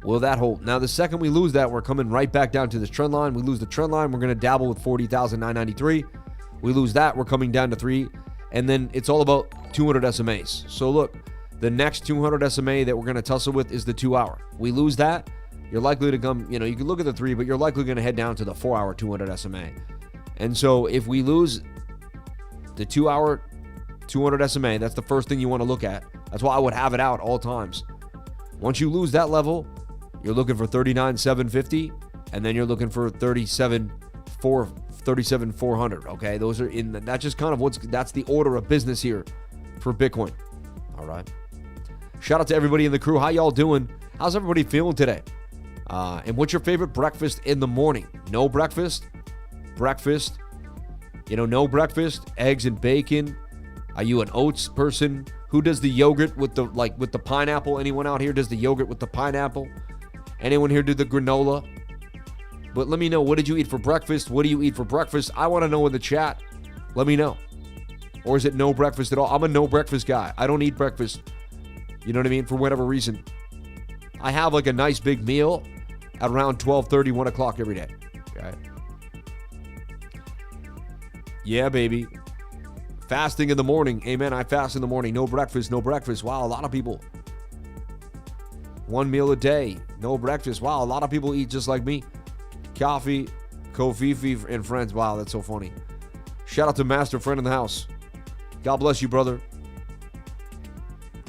Will that hold? Now, the second we lose that, we're coming right back down to this trend line. We lose the trend line, we're going to dabble with 40,993. We lose that, we're coming down to 3. And then it's all about 200 SMAs. So look, the next 200 SMA that we're going to tussle with is the 2 hour. We lose that, you're likely to come, you can look at the 3, but you're likely going to head down to the 4 hour 200 SMA. And so if we lose the 2 hour 200 SMA, that's the first thing you want to look at. That's why I would have it out all times. Once you lose that level, you're looking for 39,750, and then you're looking for 37,400. Okay, those are in. That's just kind of that's the order of business here for Bitcoin. All right. Shout out to everybody in the crew. How y'all doing? How's everybody feeling today? And what's your favorite breakfast in the morning? No breakfast? Breakfast? No breakfast? Eggs and bacon? Are you an oats person? Who does the yogurt with the pineapple? Anyone out here does the yogurt with the pineapple? Anyone here do the granola? But let me know, what did you eat for breakfast? What do you eat for breakfast? I want to know in the chat. Let me know. Or is it no breakfast at all? I'm a no breakfast guy. I don't eat breakfast. You know what I mean? For whatever reason. I have like a nice big meal at around 12:30, 1 o'clock every day. Okay. Yeah, baby. Fasting in the morning. Amen. I fast in the morning. No breakfast. No breakfast. Wow, a lot of people. One meal a day. No breakfast. Wow, a lot of people eat just like me. Coffee, Kofifi, and friends. Wow, that's so funny. Shout out to Master Friend in the house. God bless you, brother.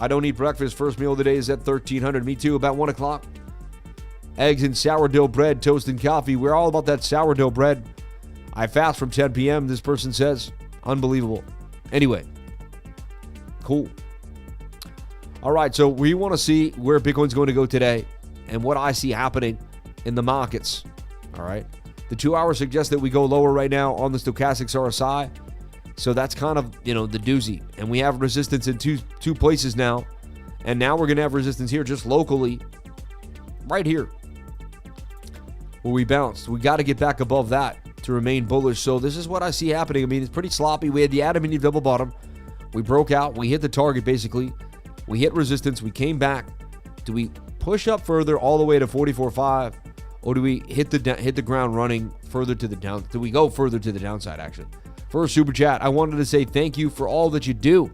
I don't eat breakfast. First meal of the day is at 1300. Me too, about 1 o'clock. Eggs and sourdough bread, toast and coffee. We're all about that sourdough bread. I fast from 10 p.m., this person says. Unbelievable. Anyway, cool. All right, so we want to see where Bitcoin's going to go today and what I see happening in the markets. All right. The 2 hour suggests that we go lower right now on the stochastic RSI. So that's kind of, the doozy. And we have resistance in two places now. And now we're going to have resistance here just locally, right here, where we bounced. We got to get back above that to remain bullish. So this is what I see happening. I mean, it's pretty sloppy. We had the Adam and Eve double bottom. We broke out. We hit the target, basically. We hit resistance. We came back. Do we push up further all the way to 44.5? Or do we hit the ground running further to the down? Do we go further to the downside, actually? First super chat, I wanted to say thank you for all that you do.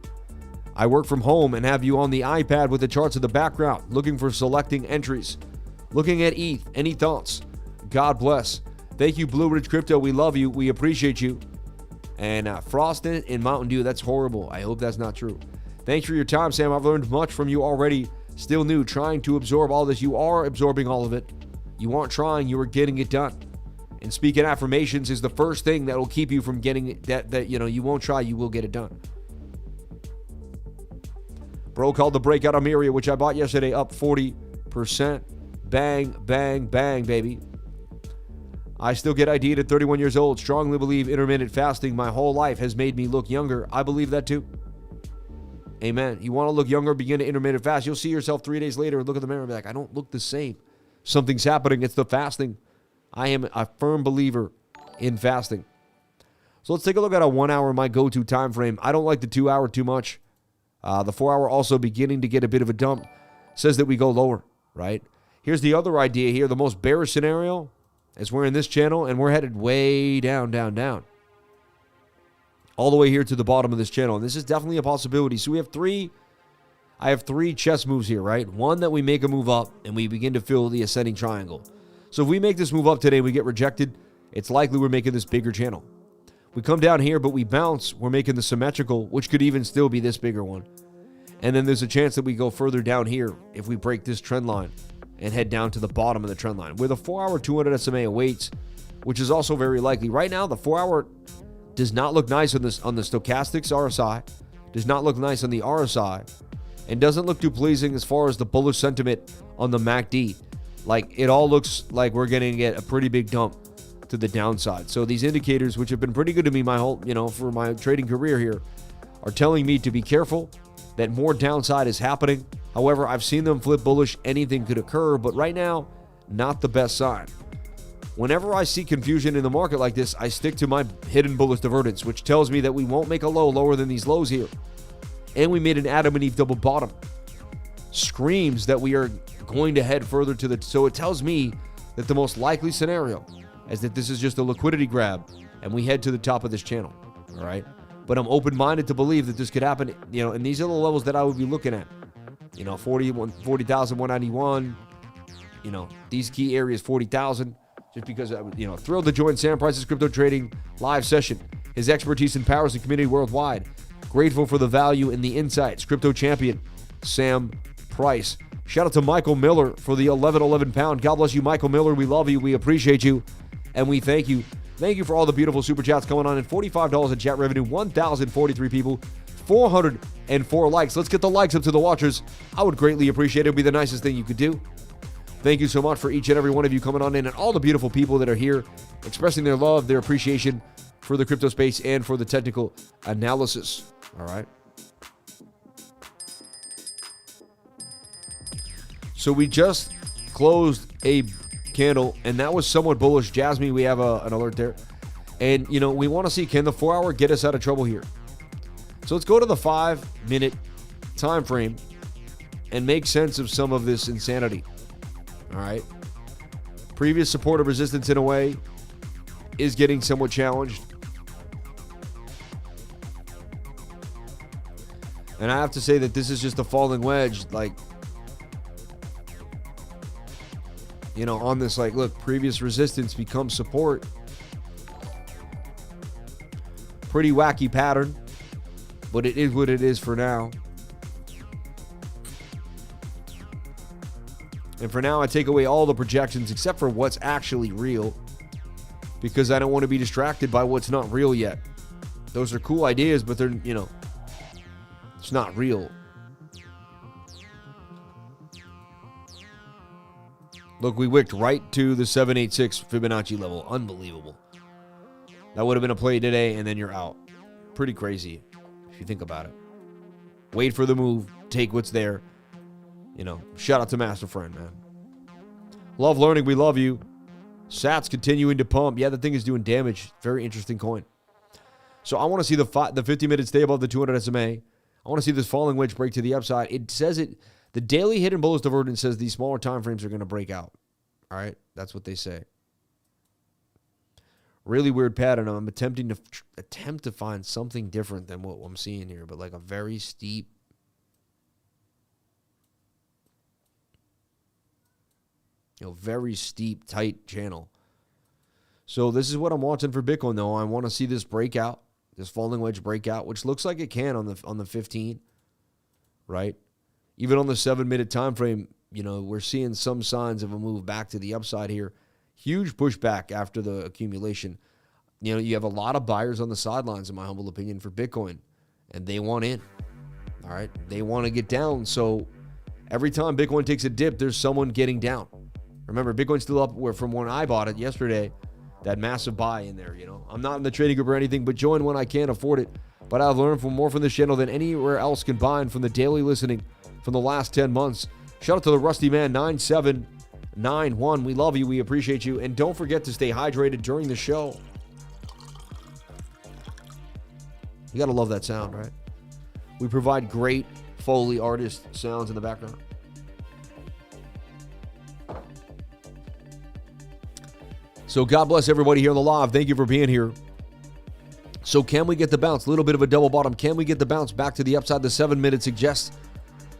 I work from home and have you on the iPad with the charts in the background, looking for selecting entries. Looking at ETH. Any thoughts? God bless. Thank you, Blue Ridge Crypto. We love you. We appreciate you. And Frosted in Mountain Dew. That's horrible. I hope that's not true. Thanks for your time, Sam. I've learned much from you already. Still new, trying to absorb all this. You are absorbing all of it. You aren't trying. You are getting it done. And speaking affirmations is the first thing that will keep you from getting it. That you won't try. You will get it done. Bro called the breakout on MYRIA, which I bought yesterday, up 40%. Bang, bang, bang, baby. I still get ID'd at 31 years old. Strongly believe intermittent fasting my whole life has made me look younger. I believe that too. Amen. You want to look younger, begin to intermittent fast. You'll see yourself 3 days later and look at the mirror and be like, I don't look the same. Something's happening. It's the fasting. I am a firm believer in fasting. So let's take a look at a 1 hour, my go-to time frame. I don't like the 2 hour too much. The 4 hour also beginning to get a bit of a dump. Says that we go lower, right? Here's the other idea here. The most bearish scenario as we're in this channel and we're headed way down, down, down. All the way here to the bottom of this channel. And this is definitely a possibility. So we have I have three chess moves here, right? One that we make a move up and we begin to fill the ascending triangle. So if we make this move up today and we get rejected, it's likely we're making this bigger channel. We come down here, but we bounce, we're making the symmetrical, which could even still be this bigger one. And then there's a chance that we go further down here if we break this trend line and head down to the bottom of the trend line, where the 4-hour 200 SMA awaits, which is also very likely. Right now, the 4-hour does not look nice on the stochastics RSI, does not look nice on the RSI, and doesn't look too pleasing as far as the bullish sentiment on the MACD. Like, it all looks like we're going to get a pretty big dump to the downside. So these indicators, which have been pretty good to me my whole, for my trading career here, are telling me to be careful, that more downside is happening. However, I've seen them flip bullish. Anything could occur, but right now, not the best sign. Whenever I see confusion in the market like this, I stick to my hidden bullish divergence, which tells me that we won't make a low lower than these lows here. And we made an Adam and Eve double bottom. Screams that we are going to head further to the... So it tells me that the most likely scenario is that this is just a liquidity grab and we head to the top of this channel, all right? But I'm open-minded to believe that this could happen, and these are the levels that I would be looking at. 40,191, these key areas, 40,000, just because I was, thrilled to join Sam Price's crypto trading live session. His expertise empowers the community worldwide. Grateful for the value and the insights. Crypto champion, Sam Price. Shout out to Michael Miller for the 1111 pound. God bless you, Michael Miller. We love you. We appreciate you. And we thank you. Thank you for all the beautiful super chats coming on. And $45 in chat revenue. 1,043 people. 404 likes. Let's get the likes up to the watchers. I would greatly appreciate it. It would be the nicest thing you could do. Thank you so much for each and every one of you coming on in and all the beautiful people that are here expressing their love, their appreciation for the crypto space and for the technical analysis. All right. So we just closed a candle, and that was somewhat bullish. Jasmine, we have an alert there. And, we want to see, can the 4-hour get us out of trouble here? So let's go to the 5-minute time frame and make sense of some of this insanity. All right. Previous support of resistance, in a way, is getting somewhat challenged. And I have to say that this is just a falling wedge, on this, look, previous resistance becomes support. Pretty wacky pattern, but it is what it is for now. And for now, I take away all the projections except for what's actually real, because I don't want to be distracted by what's not real yet. Those are cool ideas, but they're, it's not real. Look, we wicked right to the 786 Fibonacci level. Unbelievable. That would have been a play today, and then you're out. Pretty crazy, if you think about it. Wait for the move. Take what's there. Shout out to Master Friend, man. Love learning. We love you. Sats continuing to pump. Yeah, the thing is doing damage. Very interesting coin. So I want to see the 50-minute stay above the 200 SMA. I want to see this falling wedge break to the upside. It says it. The daily hidden bullish divergence says these smaller time frames are going to break out. All right? That's what they say. Really weird pattern. I'm attempting to find something different than what I'm seeing here, but a very steep, tight channel. So this is what I'm watching for Bitcoin, though. I want to see this breakout, this falling wedge breakout, which looks like it can on the 15, right? Even on the 7-minute time frame, we're seeing some signs of a move back to the upside here. Huge pushback after the accumulation. You have a lot of buyers on the sidelines, in my humble opinion, for Bitcoin, and they want in. All right? They want to get down. So every time Bitcoin takes a dip, there's someone getting down. Remember, Bitcoin's still up from when I bought it yesterday. That massive buy in there, I'm not in the trading group or anything, but join when I can't afford it. But I've learned more from this channel than anywhere else combined from the daily listening from the last 10 months. Shout out to the Rusty Man 9791. We love you. We appreciate you. And don't forget to stay hydrated during the show. You got to love that sound, right? We provide great Foley artist sounds in the So God bless everybody here on the live. Thank you for being here. So can we get the bounce? A little bit of a double bottom. Can we get the bounce back to the upside? The 7 minute suggests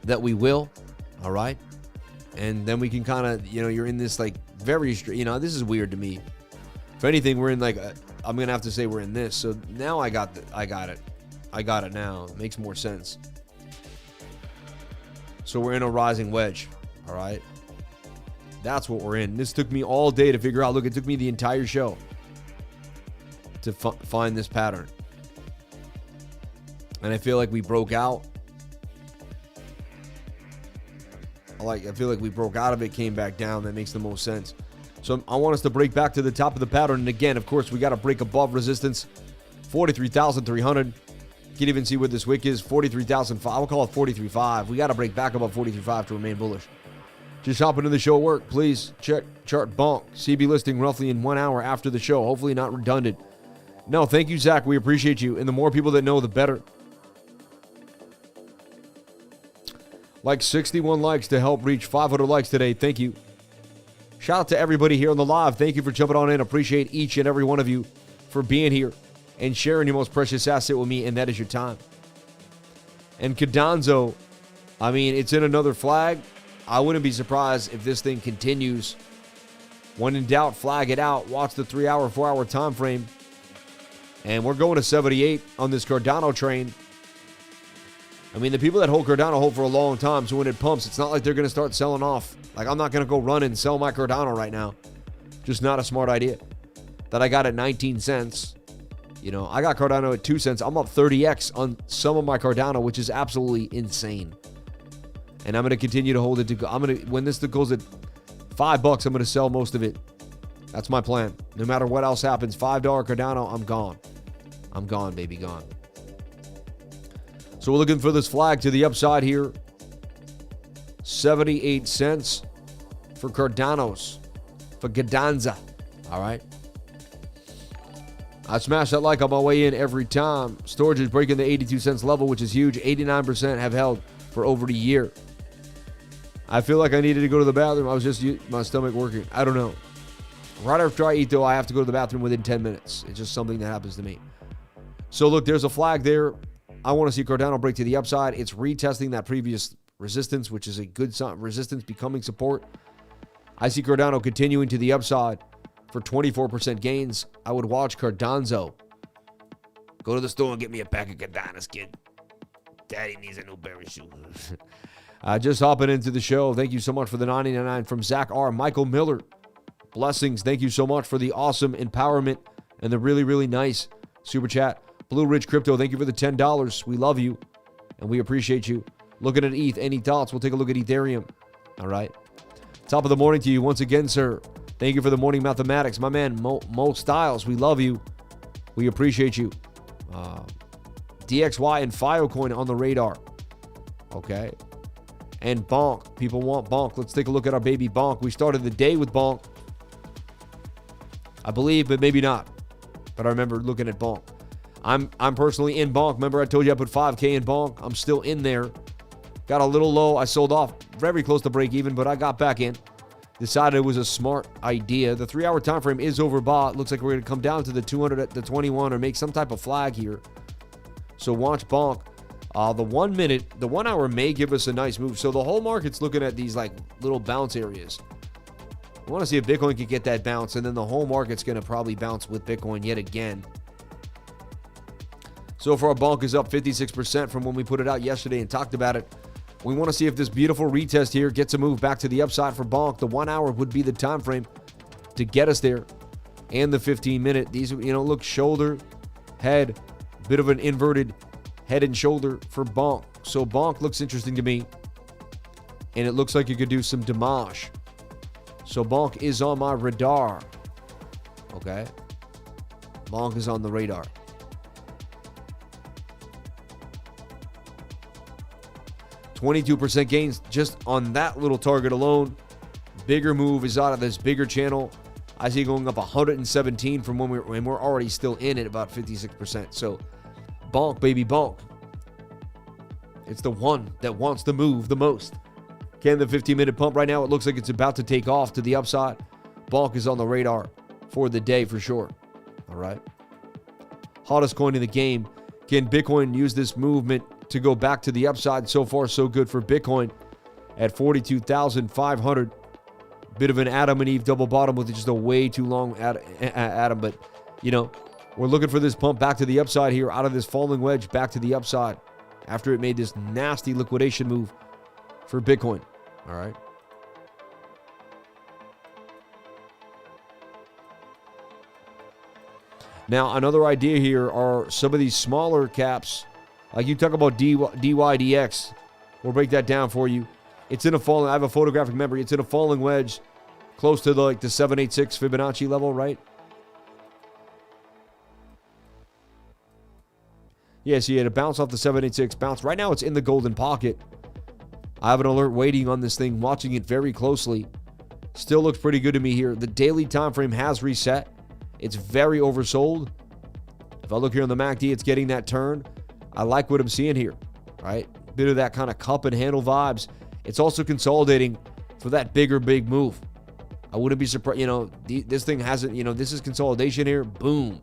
that we will. All right. And then we can kind of, you're in this like very, this is weird to me. If anything, we're in like, I'm going to have to say we're in this. So now I got it. I got it now. It makes more sense. So we're in a rising wedge. All right. That's what we're in. This took me all day to figure out. Look, it took me the entire show to find this pattern. And I feel like we broke out. I feel like we broke out of it, came back down. That makes the most sense. So I want us to break back to the top of the pattern. And again, of course, we got to break above resistance. 43,300. You can even see what this wick is. 43,005. I will call it 43.5. We got to break back above 43.5 to remain bullish. Just hop into the show at work. Please check chart BONK. CB listing roughly in 1 hour after the show. Hopefully not redundant. No, thank you, Zach. We appreciate you. And the more people that know, the better. Like 61 likes to help reach 500 likes today. Thank you. Shout out to everybody here on the live. Thank you for jumping on in. Appreciate each and every one of you for being here and sharing your most precious asset with me, and that is your time. And Cadonzo, I mean, it's in another flag. I wouldn't be surprised if this thing continues. When in doubt, flag it out. Watch the 3 hour, 4 hour time frame. And we're going to 78 on this Cardano train. I mean, the people that hold Cardano hold for a long time, so when it pumps, it's not like they're going to start selling off. Like, I'm not going to go run and sell my Cardano right now. Just not a smart idea. That I got at 19 cents. I got Cardano at 2 cents. I'm up 30x on some of my Cardano, which is absolutely insane. And I'm going to continue to hold it. When this goes at $5, I'm going to sell most of it. That's my plan. No matter what else happens, $5 Cardano, I'm gone. I'm gone, baby, gone. So we're looking for this flag to the upside here. 78 cents for Cardanos. For Gadanza. All right. I smash that like on my way in every time. Storage is breaking the 82 cents level, which is huge. 89% have held for over a year. I feel like I needed to go to the bathroom. I was just my stomach working. I don't know. Right after I eat, though, I have to go to the bathroom within 10 minutes. It's just something that happens to me. So, look, there's a flag there. I want to see Cardano break to the upside. It's retesting that previous resistance, which is a good sign. Resistance becoming support. I see Cardano continuing to the upside for 24% gains. I would watch Cardano. Go to the store and get me a pack of Cardanos, kid. Daddy needs a new pair of shoes. Just hopping into the show. Thank you so much for the 99 from Zach R. Michael Miller. Blessings. Thank you so much for the awesome empowerment and the really, really nice super chat. Blue Ridge Crypto, thank you for the $10. We love you and we appreciate you. Looking at ETH, any thoughts? We'll take a look at Ethereum. All right. Top of the morning to you once again, sir. Thank you for the morning mathematics. My man, Mo Styles, we love you. We appreciate you. DXY and Filecoin on the radar. Okay. And BONK. People want BONK. Let's take a look at our baby BONK. We started the day with BONK. I believe, but maybe not. But I remember looking at BONK. I'm personally in BONK. Remember I told you I put 5K in BONK. I'm still in there. Got a little low. I sold off very close to break even, but I got back in. Decided it was a smart idea. The 3 hour time frame is overbought. Looks like we're going to come down to the 200 at the 21 or make some type of flag here. So watch BONK. The 1 minute, the 1 hour may give us a nice move. So the whole market's looking at these like little bounce areas. I want to see if Bitcoin can get that bounce, and then the whole market's going to probably bounce with Bitcoin yet again. So far, BONK is up 56% from when we put it out yesterday and talked about it. We want to see if this beautiful retest here gets a move back to the upside for BONK. The 1 hour would be the time frame to get us there, and the 15 minute. These, look, shoulder, head, bit of an inverted head and shoulder for BONK. So BONK looks interesting to me, and it looks like you could do some damage. So BONK is on my radar. Okay, BONK is on the radar. 22% gains just on that little target alone. Bigger move is out of this bigger channel. I see going up 117 from when we're already still in at about 56%. So BONK, baby, BONK. It's the one that wants to move the most. Can the 15-minute pump right now? It looks like it's about to take off to the upside. BONK is on the radar for the day for sure. All right. Hottest coin in the game. Can Bitcoin use this movement to go back to the upside? So far, so good for Bitcoin at 42,500. Bit of an Adam and Eve double bottom with just a way too long Adam. But, you know, we're looking for this pump back to the upside here, out of this falling wedge back to the upside after it made this nasty liquidation move for Bitcoin. All right. Now, another idea here are some of these smaller caps. Like you talk about DYDX. We'll break that down for you. It's in a falling, I have a photographic memory. It's in a falling wedge close to the 786 Fibonacci level, right? Yeah, so you had a bounce off the 786, bounce. Right now it's in the golden pocket. I have an alert waiting on this thing, watching it very closely. Still looks pretty good to me here. The daily time frame has reset. It's very oversold. If I look here on the MACD, it's getting that turn. I like what I'm seeing here, right? Bit of that kind of cup and handle vibes. It's also consolidating for that big move. I wouldn't be surprised, you know, this thing hasn't, you know, this is consolidation here, boom.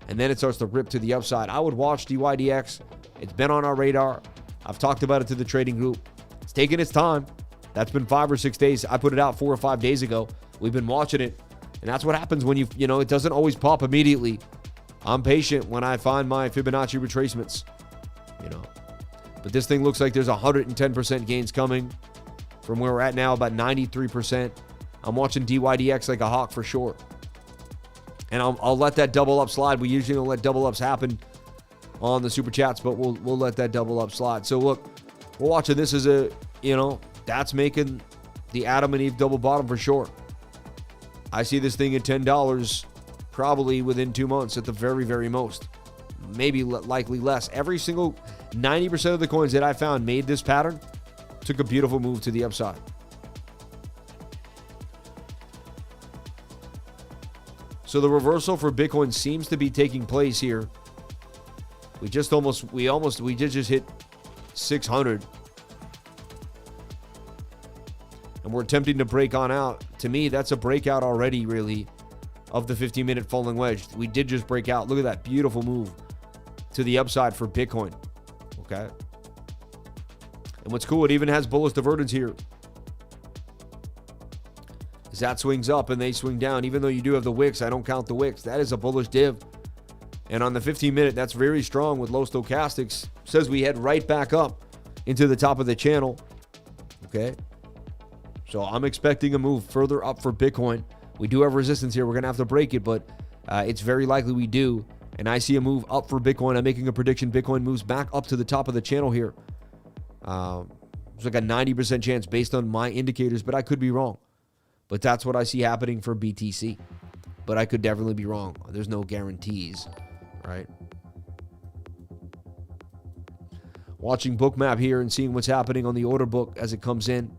And then it starts to rip to the upside. I would watch DYDX. It's been on our radar. I've talked about it to the trading group. It's taken its time. That's been 5 or 6 days. I put it out 4 or 5 days ago. We've been watching it. And that's what happens when you know, it doesn't always pop immediately. I'm patient when I find my Fibonacci retracements, you know. But this thing looks like there's 110% gains coming from where we're at now, about 93%. I'm watching DYDX like a hawk for sure. And I'll let that double up slide. We usually don't let double ups happen on the super chats, but we'll let that double up slide. So look, we're watching this as a, you know, that's making the Adam and Eve double bottom for sure. I see this thing at $10 probably within 2 months at the very most. Maybe likely less. Every single 90% of the coins that I found made this pattern, took a beautiful move to the upside. So the reversal for Bitcoin seems to be taking place here. We did just hit 600. And we're attempting to break on out. To me, that's a breakout already, really, of the 15-minute falling wedge. We did just break out. Look at that beautiful move to the upside for Bitcoin. Okay. And what's cool, it even has bullish divergence here. As that swings up and they swing down, even though you do have the wicks, I don't count the wicks. That is a bullish div. And on the 15-minute, that's very strong with low stochastics. Says we head right back up into the top of the channel. Okay. So I'm expecting a move further up for Bitcoin. We do have resistance here. We're going to have to break it, but it's very likely we do. And I see a move up for Bitcoin. I'm making a prediction. Bitcoin moves back up to the top of the channel here. It's like a 90% chance based on my indicators, but I could be wrong. But that's what I see happening for BTC. But I could definitely be wrong. There's no guarantees, right? Watching BOOKMAP here and seeing what's happening on the order book as it comes in.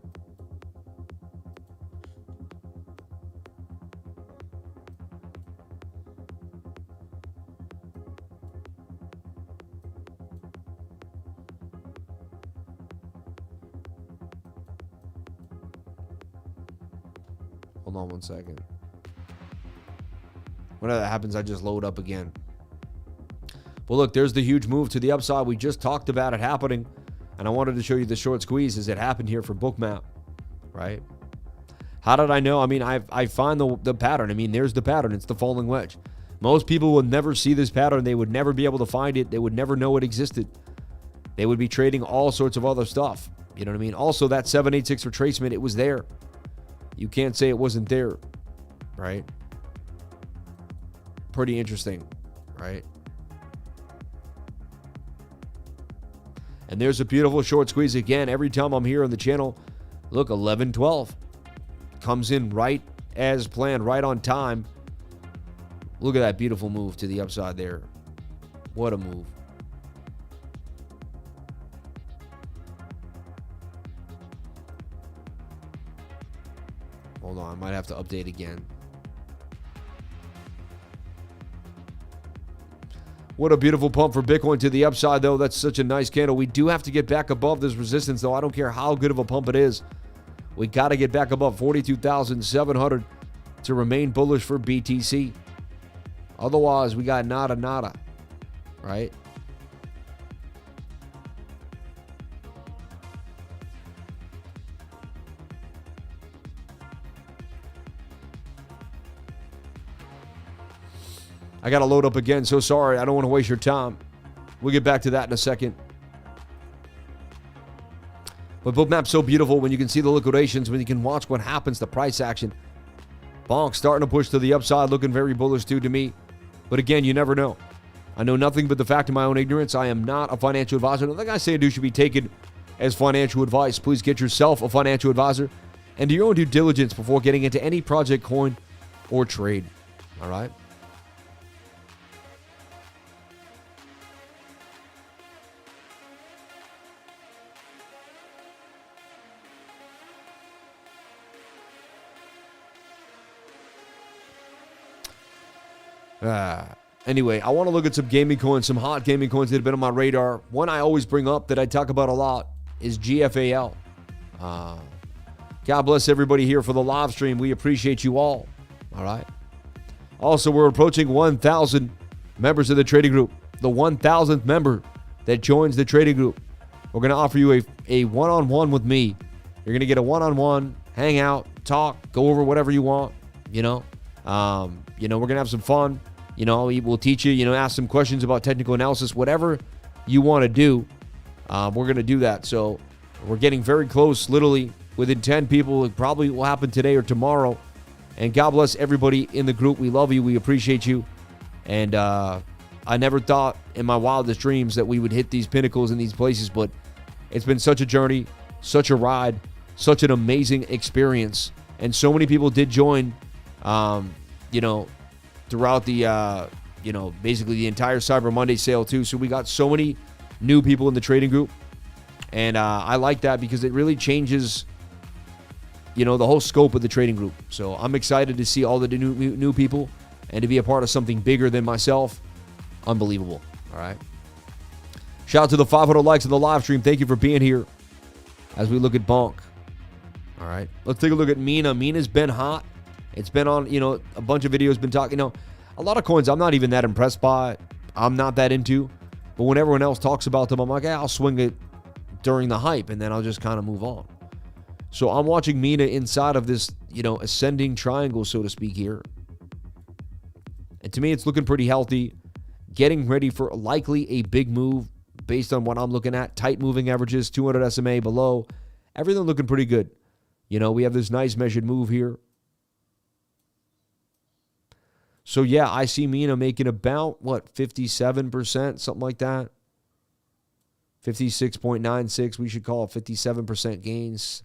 Hold on one second. Whenever that happens, I just load up again. Well, look, there's the huge move to the upside. We just talked about it happening, and I wanted to show you the short squeeze as it happened here for BOOKMAP, right? How did I know? I mean, I find the pattern. I mean, there's the pattern. It's the falling wedge. Most people would never see this pattern. They would never be able to find it. They would never know it existed. They would be trading all sorts of other stuff. You know what I mean? Also, that 786 retracement, it was there. You can't say it wasn't there, right? Pretty interesting, right? And there's a beautiful short squeeze again. Every time I'm here on the channel, look, 11-12 comes in right as planned, right on time. Look at that beautiful move to the upside there. What a move. Hold on, I might have to update again. What a beautiful pump for Bitcoin to the upside, though. That's such a nice candle. We do have to get back above this resistance, though. I don't care how good of a pump it is. We got to get back above 42,700 to remain bullish for BTC. Otherwise, we got nada, right? I got to load up again. So sorry. I don't want to waste your time. We'll get back to that in a second. But BOOKMAP's so beautiful when you can see the liquidations, when you can watch what happens, the price action. BONK starting to push to the upside, looking very bullish too to me. But again, you never know. I know nothing but the fact of my own ignorance. I am not a financial advisor. Nothing I say and do should be taken as financial advice. Please get yourself a financial advisor and do your own due diligence before getting into any project, coin, or trade. All right? Anyway, I want to look at some gaming coins, some hot gaming coins that have been on my radar. One I always bring up that I talk about a lot is GFAL. God bless everybody here for the live stream. We appreciate you all. All right. Also, we're approaching 1,000 members of the trading group. The 1,000th member that joins the trading group. We're going to offer you a one-on-one with me. You're going to get a one-on-one, hang out, talk, go over whatever you want. We're going to have some fun. We'll teach you, ask some questions about technical analysis, whatever you want to do. We're going to do that. So we're getting very close, literally within 10 people. It probably will happen today or tomorrow. And God bless everybody in the group. We love you. We appreciate you. And I never thought in my wildest dreams that we would hit these pinnacles in these places, but it's been such a journey, such a ride, such an amazing experience. And so many people did join, throughout the, basically the entire Cyber Monday sale too. So we got so many new people in the trading group. And I like that because it really changes, the whole scope of the trading group. So I'm excited to see all the new people and to be a part of something bigger than myself. Unbelievable. All right. Shout out to the 500 likes of the live stream. Thank you for being here as we look at BONK. All right. Let's take a look at MINA. MINA's been hot. It's been on, a bunch of videos been talking. A lot of coins I'm not even that impressed by. I'm not that into. But when everyone else talks about them, I'm like, I'll swing it during the hype, and then I'll just kind of move on. So I'm watching MINA inside of this, ascending triangle, so to speak, here. And to me, it's looking pretty healthy. Getting ready for likely a big move based on what I'm looking at. Tight moving averages, 200 SMA below. Everything looking pretty good. We have this nice measured move here. So, yeah, I see MINA making about, 57%, something like that. 56.96, we should call it 57% gains.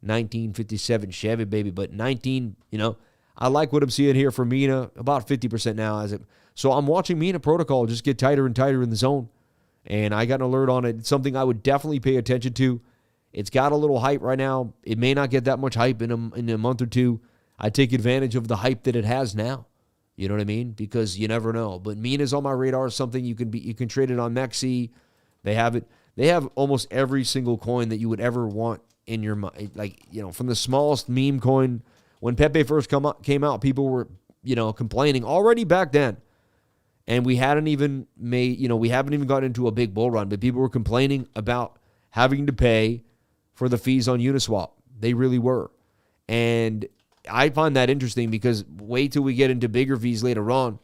1957 Chevy, baby. But 19, I like what I'm seeing here for MINA. About 50% now. So I'm watching MINA protocol just get tighter and tighter in the zone. And I got an alert on it. It's something I would definitely pay attention to. It's got a little hype right now. It may not get that much hype in a month or two. I take advantage of the hype that it has now. You know what I mean? Because you never know. But MINA's on my radar. Something you can trade it on Mexi. They have it. They have almost every single coin that you would ever want in your mind. Like, from the smallest meme coin. When Pepe first came out, people were, complaining already back then. And we hadn't even we haven't even gotten into a big bull run, but people were complaining about having to pay for the fees on Uniswap. They really were. And I find that interesting because wait till we get into bigger fees later on,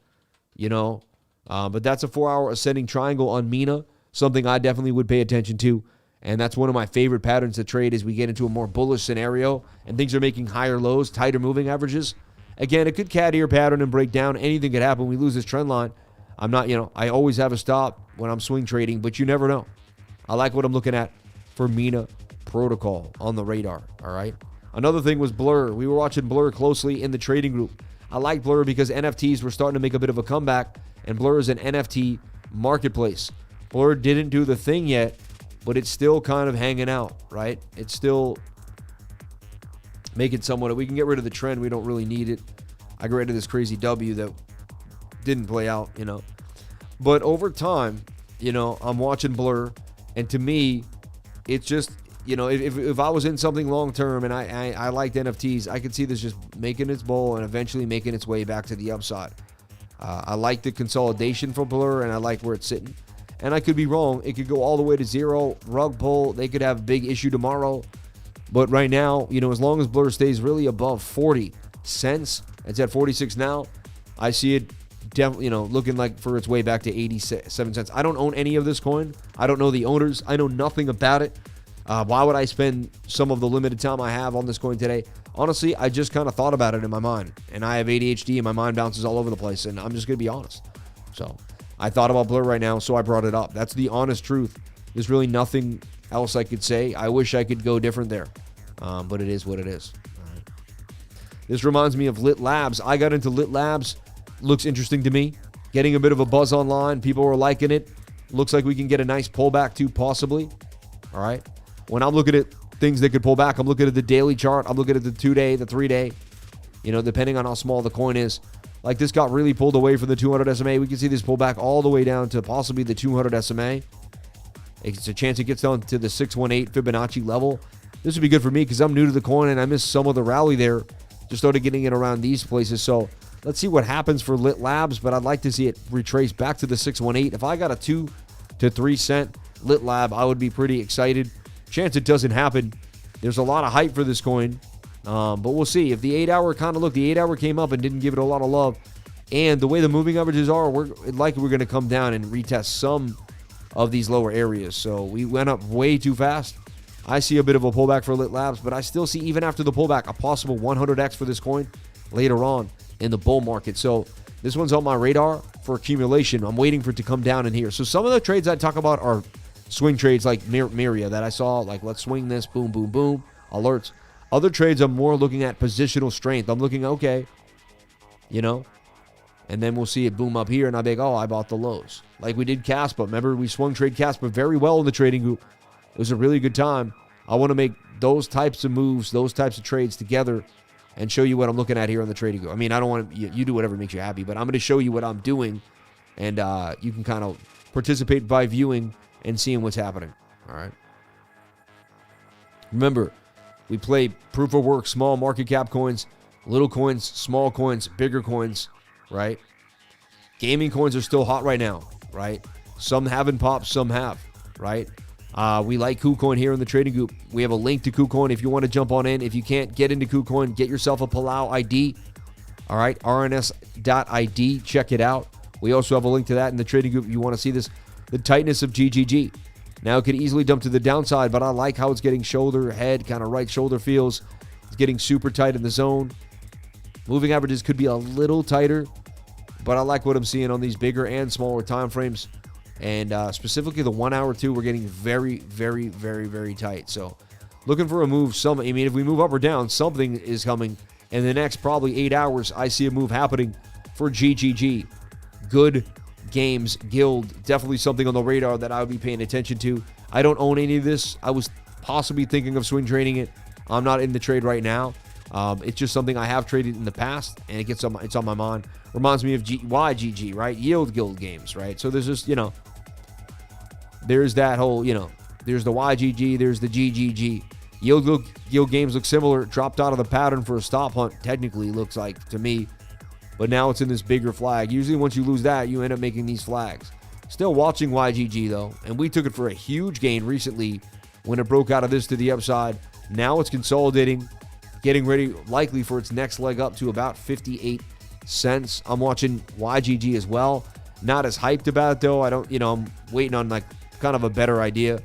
but that's a 4-hour ascending triangle on MINA, something I definitely would pay attention to. And that's one of my favorite patterns to trade as we get into a more bullish scenario and things are making higher lows, tighter moving averages. Again, it could cat ear pattern and break down. Anything could happen. We lose this trend line. I'm not, I always have a stop when I'm swing trading, but you never know. I like what I'm looking at for MINA protocol on the radar. All right. Another thing was Blur. We were watching Blur closely in the trading group. I like Blur because NFTs were starting to make a bit of a comeback, and Blur is an NFT marketplace. Blur didn't do the thing yet, but it's still kind of hanging out, right? It's still making somewhat. We can get rid of the trend. We don't really need it. I get rid of this crazy W that didn't play out, But over time, I'm watching Blur, and to me, it's just, if I was in something long term and I liked NFTs, I could see this just making its bull and eventually making its way back to the upside. I like the consolidation for Blur, and I like where it's sitting. And I could be wrong. It could go all the way to zero, rug pull. They could have a big issue tomorrow. But right now, as long as Blur stays really above 40 cents, it's at 46 now, I see it definitely, looking like for its way back to 87 cents. I don't own any of this coin. I don't know the owners. I know nothing about it. Why would I spend some of the limited time I have on this coin today? Honestly, I just kind of thought about it in my mind. And I have ADHD and my mind bounces all over the place. And I'm just going to be honest. So I thought about Blur right now, so I brought it up. That's the honest truth. There's really nothing else I could say. I wish I could go different there. But it is what it is. All right. This reminds me of LITT Labs. I got into LITT Labs. Looks interesting to me. Getting a bit of a buzz online. People are liking it. Looks like we can get a nice pullback too, possibly. All right. When I'm looking at things that could pull back, I'm looking at the daily chart. I'm looking at the 2-day, the 3-day, depending on how small the coin is. Like this got really pulled away from the 200 SMA. We can see this pull back all the way down to possibly the 200 SMA. It's a chance it gets down to the 618 Fibonacci level. This would be good for me because I'm new to the coin and I missed some of the rally there. Just started getting it around these places. So let's see what happens for LITT Labs, but I'd like to see it retrace back to the 618. If I got a 2 to 3 cent LITT Lab, I would be pretty excited. Chance it doesn't happen. There's a lot of hype for this coin, but we'll see. If the 8-hour the 8-hour came up and didn't give it a lot of love, and the way the moving averages are, we're going to come down and retest some of these lower areas. So we went up way too fast. I see a bit of a pullback for LITT Labs, but I still see, even after the pullback, a possible 100x for this coin later on in the bull market. So this one's on my radar for accumulation. I'm waiting for it to come down in here. So some of the trades I talk about are swing trades like MYRIA that I saw, like let's swing this, boom, boom, boom, alerts. Other trades I'm more looking at positional strength. I'm looking, okay, and then we'll see it boom up here, and I'll be like, oh, I bought the lows. Like we did Caspa. Remember, we swung trade Caspa very well in the trading group. It was a really good time. I want to make those types of moves, those types of trades together and show you what I'm looking at here on the trading group. I mean, I don't want you do whatever makes you happy, but I'm going to show you what I'm doing, and you can kind of participate by viewing and seeing what's happening. All right. Remember, we play proof of work, small market cap coins, little coins, small coins, bigger coins, right? Gaming coins are still hot right now, right? Some haven't popped, some have, right? We like KuCoin here in the trading group. We have a link to KuCoin if you want to jump on in. If you can't get into KuCoin, get yourself a Palau ID. All right, RNS.ID. Check it out. We also have a link to that in the trading group if you want to see this. The tightness of GGG. Now it could easily dump to the downside, but I like how it's getting shoulder, head, kind of right shoulder feels. It's getting super tight in the zone. Moving averages could be a little tighter, but I like what I'm seeing on these bigger and smaller time frames. And specifically the 1 hour too, we're getting very, very, very, very tight. So looking for a move. If we move up or down, something is coming. In the next probably 8 hours, I see a move happening for GGG. Good Games Guild. Definitely something on the radar that I would be paying attention to. I don't own any of this. I was possibly thinking of swing trading it. I'm not in the trade right now. It's just something I have traded in the past, and it's on my mind. Reminds me of YGG, right? Yield Guild Games, right? So there's just, there's that whole, there's the YGG, there's the GGG. Yield Guild Games look similar. Dropped out of the pattern for a stop hunt, technically, looks like to me. But now it's in this bigger flag. Usually once you lose that, you end up making these flags. Still watching YGG, though, and we took it for a huge gain recently when it broke out of this to the upside. Now it's consolidating, getting ready likely for its next leg up to about 58 cents. I'm watching YGG as well. Not as hyped about it, though. I'm waiting on kind of a better idea.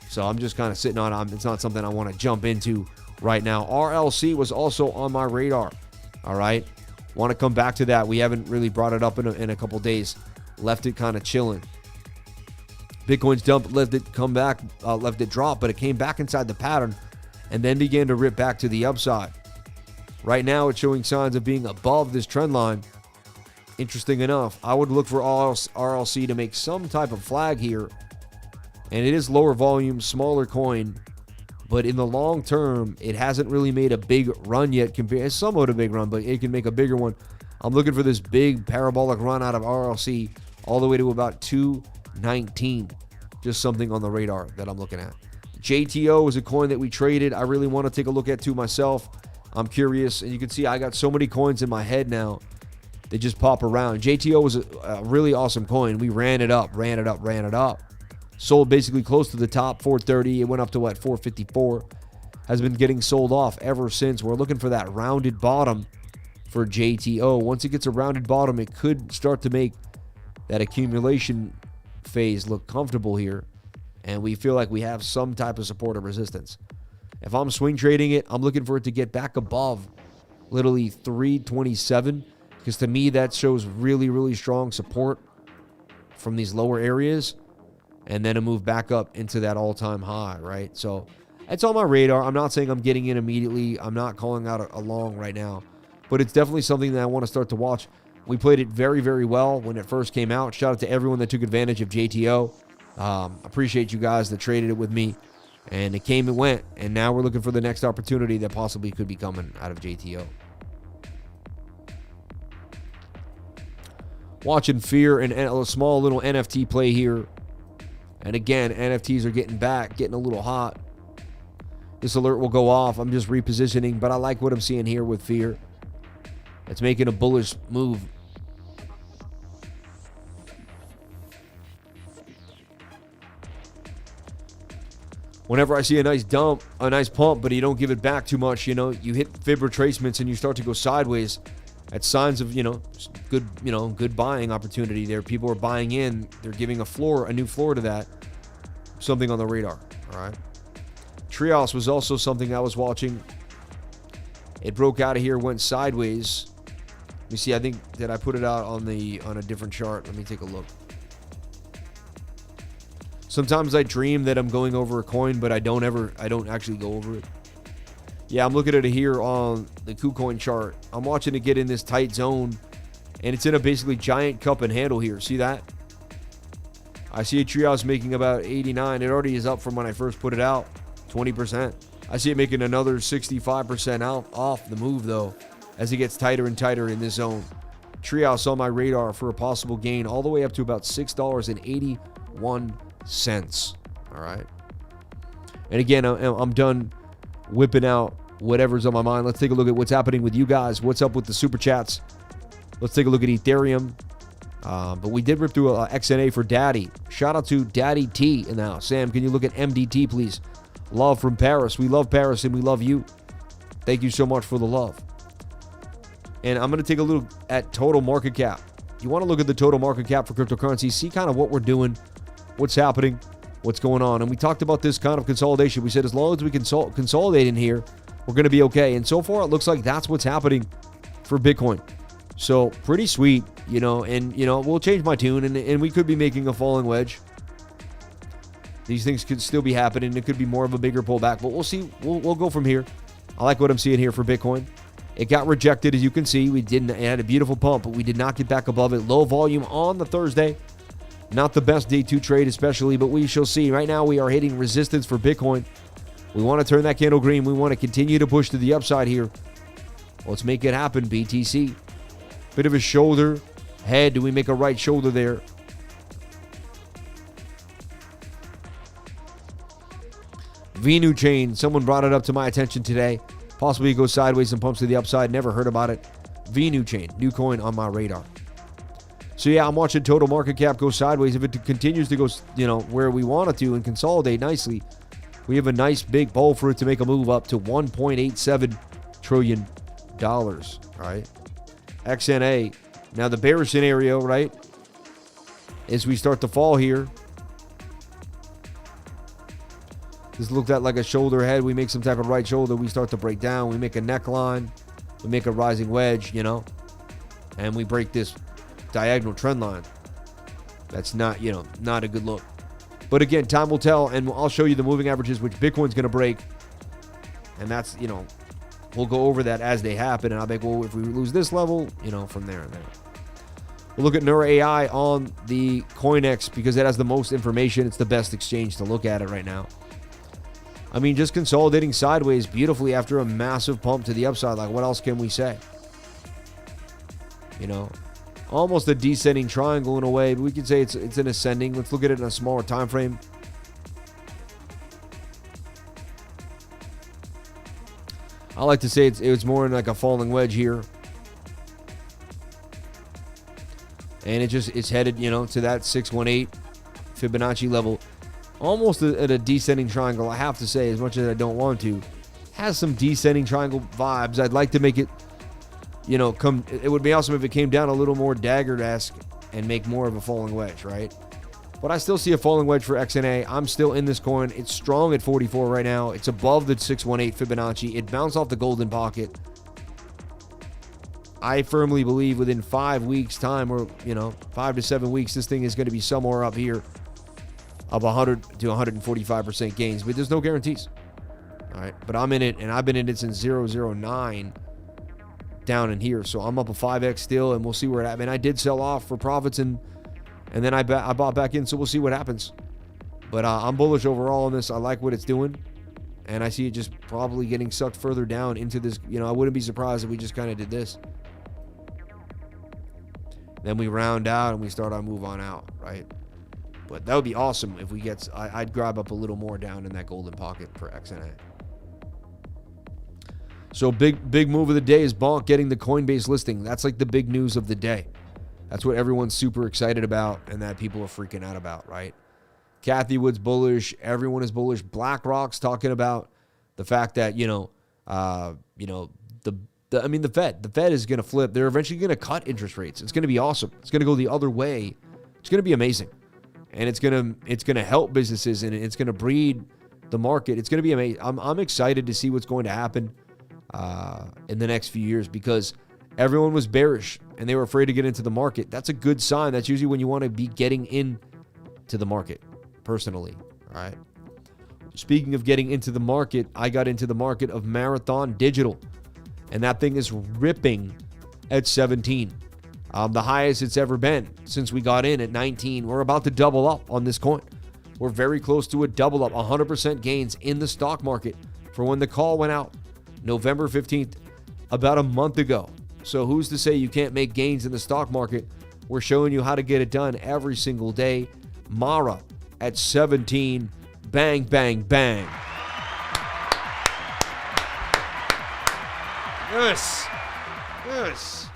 So I'm just kind of sitting on it. It's not something I want to jump into right now. RLC was also on my radar. All right. Want to come back to that. We haven't really brought it up in a couple days. Left it kind of chilling. Bitcoin's dump, left it come back, left it drop, but it came back inside the pattern and then began to rip back to the upside. Right now, it's showing signs of being above this trend line. Interesting enough, I would look for RLC to make some type of flag here. And it is lower volume, smaller coin. But in the long term, it hasn't really made a big run yet. It's somewhat a big run, but it can make a bigger one. I'm looking for this big parabolic run out of RLC all the way to about 219. Just something on the radar that I'm looking at. JTO is a coin that we traded. I really want to take a look at too myself. I'm curious. And you can see I got so many coins in my head now. They just pop around. JTO was a really awesome coin. We ran it up. Sold basically close to the top, 430. It went up to what, 454. Has been getting sold off ever since. We're looking for that rounded bottom for JTO. Once it gets a rounded bottom, it could start to make that accumulation phase look comfortable here. And we feel like we have some type of support or resistance. If I'm swing trading it, I'm looking for it to get back above literally 327. Because to me, that shows really, really strong support from these lower areas. And then a move back up into that all-time high, right? So it's on my radar. I'm not saying I'm getting in immediately. I'm not calling out a long right now. But it's definitely something that I want to start to watch. We played it very, very well when it first came out. Shout out to everyone that took advantage of JTO. Appreciate you guys that traded it with me. And it came and went. And now we're looking for the next opportunity that possibly could be coming out of JTO. Watching Fear and a small little NFT play here. And again, NFTs are getting back, getting a little hot. This alert will go off. I'm just repositioning, but I like what I'm seeing here with Fear. It's making a bullish move. Whenever I see a nice dump, a nice pump, but you don't give it back too much, you hit fib retracements and you start to go sideways. That's signs of, good buying opportunity there. People are buying in. They're giving a new floor to that. Something on the radar, all right? TRIAS was also something I was watching. It broke out of here, went sideways. Let me see, I think that I put it out on a different chart. Let me take a look. Sometimes I dream that I'm going over a coin, but I don't actually go over it. Yeah, I'm looking at it here on the KuCoin chart. I'm watching it get in this tight zone, and it's in a basically giant cup and handle here. See that? I see a TRIAS making about 89. It already is up from when I first put it out, 20%. I see it making another 65% out off the move, though, as it gets tighter and tighter in this zone. TRIAS on my radar for a possible gain all the way up to about $6.81. All right? And again, I'm done whipping out whatever's on my mind. Let's take a look at what's happening with you guys. What's up with the super chats? Let's take a look at Ethereum. But we did rip through a XNA for Daddy. Shout out to Daddy T in the house. Sam, can you look at MDT, please? Love from Paris. We love Paris and we love you. Thank you so much for the love. And I'm going to take a look at total market cap. You want to look at the total market cap for cryptocurrency, see kind of what we're doing, what's happening, what's going on. And we talked about this kind of consolidation. We said as long as we consolidate in here, we're going to be okay. And so far, it looks like that's what's happening for Bitcoin. So pretty sweet, and, we'll change my tune and we could be making a falling wedge. These things could still be happening. It could be more of a bigger pullback, but we'll see. We'll go from here. I like what I'm seeing here for Bitcoin. It got rejected, as you can see. It had a beautiful pump, but we did not get back above it. Low volume on the Thursday. Not the best day 2 trade especially, but we shall see. Right now we are hitting resistance for Bitcoin. We want to turn that candle green. We want to continue to push to the upside here. Let's make it happen, BTC. Bit of a shoulder. Head. Do we make a right shoulder there? Venu chain. Someone brought it up to my attention today. Possibly it goes sideways and pumps to the upside. Never heard about it. Venu chain. New coin on my radar. So yeah, I'm watching total market cap go sideways. If it continues to go, where we want it to and consolidate nicely, we have a nice big bowl for it to make a move up to $1.87 trillion. All right. XNA. Now the bearish scenario, right, is we start to fall here. This looked at like a shoulder head. We make some type of right shoulder. We start to break down. We make a neckline. We make a rising wedge, and we break this diagonal trend line. That's not, not a good look. But again, time will tell, and I'll show you the moving averages, which Bitcoin's going to break. And that's, we'll go over that as they happen. And I'll be like, well, if we lose this level, from there and there. We'll look at Neuro AI on the CoinEx because it has the most information. It's the best exchange to look at it right now. I mean, just consolidating sideways beautifully after a massive pump to the upside. Like, what else can we say? Almost a descending triangle in a way, but we could say it's an ascending. Let's look at it in a smaller time frame. I like to say it's more in like a falling wedge here. And it's headed, to that 618 Fibonacci level. Almost at a descending triangle, I have to say, as much as I don't want to. Has some descending triangle vibes. I'd like to make it, come. It would be awesome if it came down a little more dagger-esque and make more of a falling wedge, right? But I still see a falling wedge for XNA. I'm still in this coin. It's strong at 44 right now. It's above the 618 Fibonacci. It bounced off the golden pocket. I firmly believe within 5 weeks' time, or 5 to 7 weeks, this thing is going to be somewhere up here of 100 to 145% gains. But there's no guarantees. All right, but I'm in it, and I've been in it since 009 down in here. So I'm up a 5x still, and we'll see where it happens. I did sell off for profits, and then I bought back in, so we'll see what happens. But I'm bullish overall on this. I like what it's doing, and I see it just probably getting sucked further down into this. I wouldn't be surprised if we just kind of did this. Then we round out, and we start our move on out, right? But that would be awesome if we get... I'd grab up a little more down in that golden pocket for XNA. So big move of the day is BONK getting the Coinbase listing. That's like the big news of the day. That's what everyone's super excited about and that people are freaking out about, right? Kathy Wood's bullish. Everyone is bullish. BlackRock's talking about the fact that, the Fed. The Fed is going to flip. They're eventually going to cut interest rates. It's going to be awesome. It's going to go the other way. It's going to be amazing. And it's going to help businesses, and it's going to breed the market. It's going to be amazing. I'm excited to see what's going to happen in the next few years, because everyone was bearish and they were afraid to get into the market. That's a good sign. That's usually when you want to be getting into the market, personally. All right. Speaking of getting into the market, I got into the market of Marathon Digital, and that thing is ripping at 17. The highest it's ever been since we got in at 19. We're about to double up on this coin. We're very close to a double up, 100% gains in the stock market for when the call went out November 15th, about a month ago. So who's to say you can't make gains in the stock market? We're showing you how to get it done every single day. MYRA at 17. Bang, bang, bang. Yes. Yes.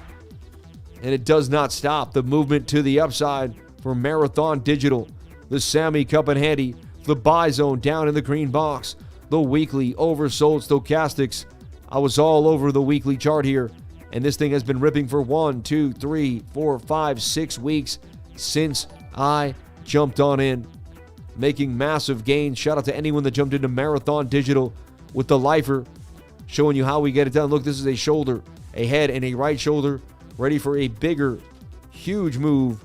And it does not stop the movement to the upside for Marathon Digital. The Sammy Cup and Handy, the buy zone down in the green box, the weekly oversold stochastics. I was all over the weekly chart here, and this thing has been ripping for 1, 2, 3, 4, 5, 6 weeks since I jumped on in, making massive gains. Shout out to anyone that jumped into Marathon Digital with the lifer, showing you how we get it done. Look, this is a shoulder, a head, and a right shoulder, ready for a bigger, huge move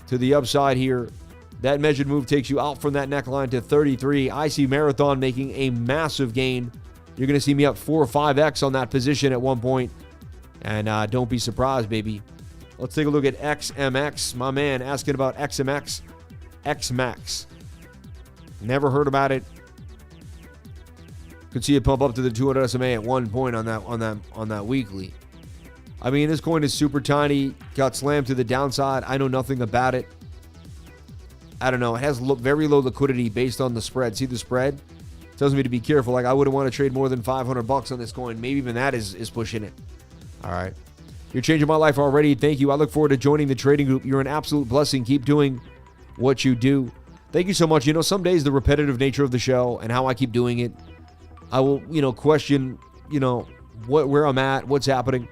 to the upside here. That measured move takes you out from that neckline to 33. I see Marathon making a massive gain. You're going to see me up 4 or 5x on that position at one point. And don't be surprised, baby. Let's take a look at XMX. My man asking about XMX. XMAX. Never heard about it. Could see it pump up to the 200 SMA at one point on that weekly. I mean, this coin is super tiny. Got slammed to the downside. I know nothing about it. I don't know. It has very low liquidity based on the spread. See the spread? Tells me to be careful. Like, I wouldn't want to trade more than $500 on this coin. Maybe even that is pushing it. All right. You're changing my life already. Thank you. I look forward to joining the trading group. You're an absolute blessing. Keep doing what you do. Thank you so much. Some days the repetitive nature of the show and how I keep doing it, I will, question, where I'm at, what's happening.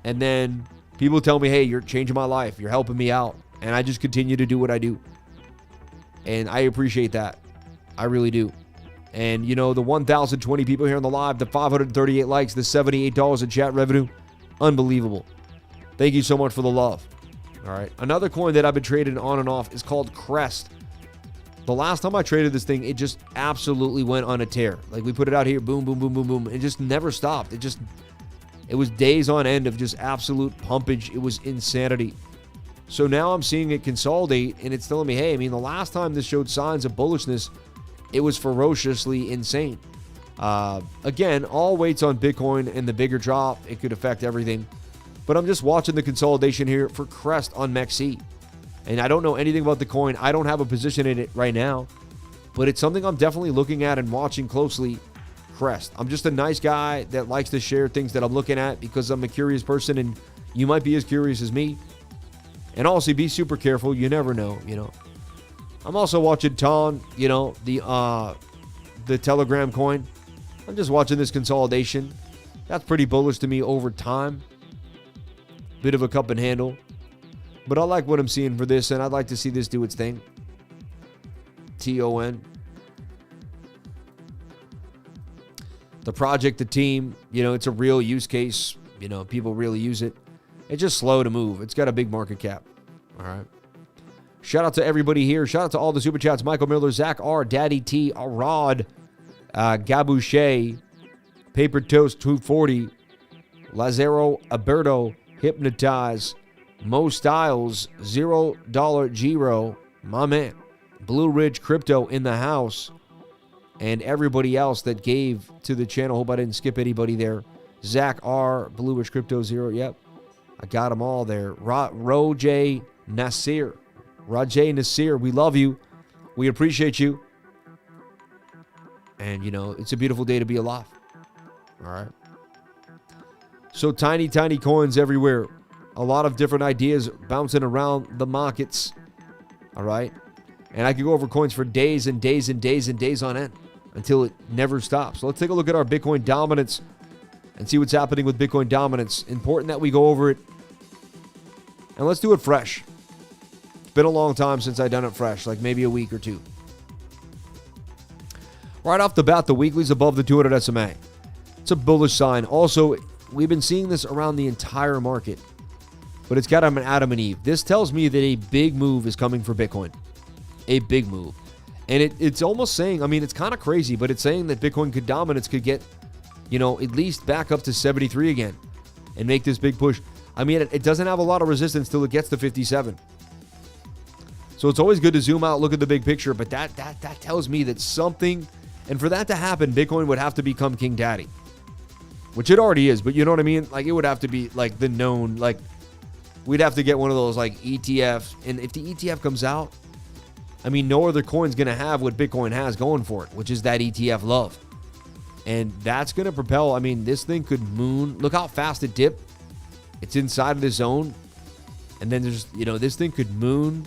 And then people tell me, hey, you're changing my life. You're helping me out. And I just continue to do what I do. And I appreciate that. I really do. And, the 1,020 people here on the live, the 538 likes, the $78 in chat revenue. Unbelievable. Thank you so much for the love. All right. Another coin that I've been trading on and off is called KREST. The last time I traded this thing, it just absolutely went on a tear. Like, we put it out here, boom, boom, boom, boom, boom. It just never stopped. It was days on end of just absolute pumpage. It was insanity. So now I'm seeing it consolidate, and it's telling me, hey, the last time this showed signs of bullishness, it was ferociously insane. Again, all weights on Bitcoin, and the bigger drop, it could affect everything. But I'm just watching the consolidation here for KREST on MEXC. And I don't know anything about the coin. I don't have a position in it right now. But it's something I'm definitely looking at and watching closely. KREST. I'm just a nice guy that likes to share things that I'm looking at because I'm a curious person, and you might be as curious as me. And also, be super careful. You never know, I'm also watching TON, the Telegram coin. I'm just watching this consolidation. That's pretty bullish to me over time. Bit of a cup and handle. But I like what I'm seeing for this, and I'd like to see this do its thing. TON. The project, the team, it's a real use case. People really use it. It's just slow to move. It's got a big market cap. All right. Shout out to everybody here. Shout out to all the super chats. Michael Miller, Zach R, Daddy T, Rod, Gabouche, Paper Toast 240, Lazaro Alberto, Hypnotize, Mo Styles, $0 Giro, my man, Blue Ridge Crypto in the house, and everybody else that gave to the channel. Hope I didn't skip anybody there. Zach R, Blue Ridge Crypto 0. Yep, I got them all there. Rojay Nasir, we love you. We appreciate you. And, it's a beautiful day to be alive. All right. So tiny coins everywhere. A lot of different ideas bouncing around the markets. All right. And I could go over coins for days and days and days and days on end until it never stops. So let's take a look at our Bitcoin dominance and see what's happening with Bitcoin dominance. Important that we go over it. And let's do it fresh. It's been a long time since I've done it fresh, like maybe a week or two. Right off the bat, the weekly's above the 200 SMA. It's a bullish sign. Also, we've been seeing this around the entire market, but it's got an Adam and Eve. This tells me that a big move is coming for Bitcoin. A big move. And it's almost saying, it's kind of crazy, but it's saying that Bitcoin dominance could get, at least back up to 73 again and make this big push. It doesn't have a lot of resistance till it gets to 57. So it's always good to zoom out, look at the big picture, but that tells me that something, and for that to happen, Bitcoin would have to become King Daddy, which it already is, but you know what I mean? Like, it would have to be like the known, like, we'd have to get one of those like ETFs. And if the ETF comes out, no other coin's going to have what Bitcoin has going for it, which is that ETF love. And that's going to propel, this thing could moon. Look how fast it dipped. It's inside of the zone. And then there's, this thing could moon.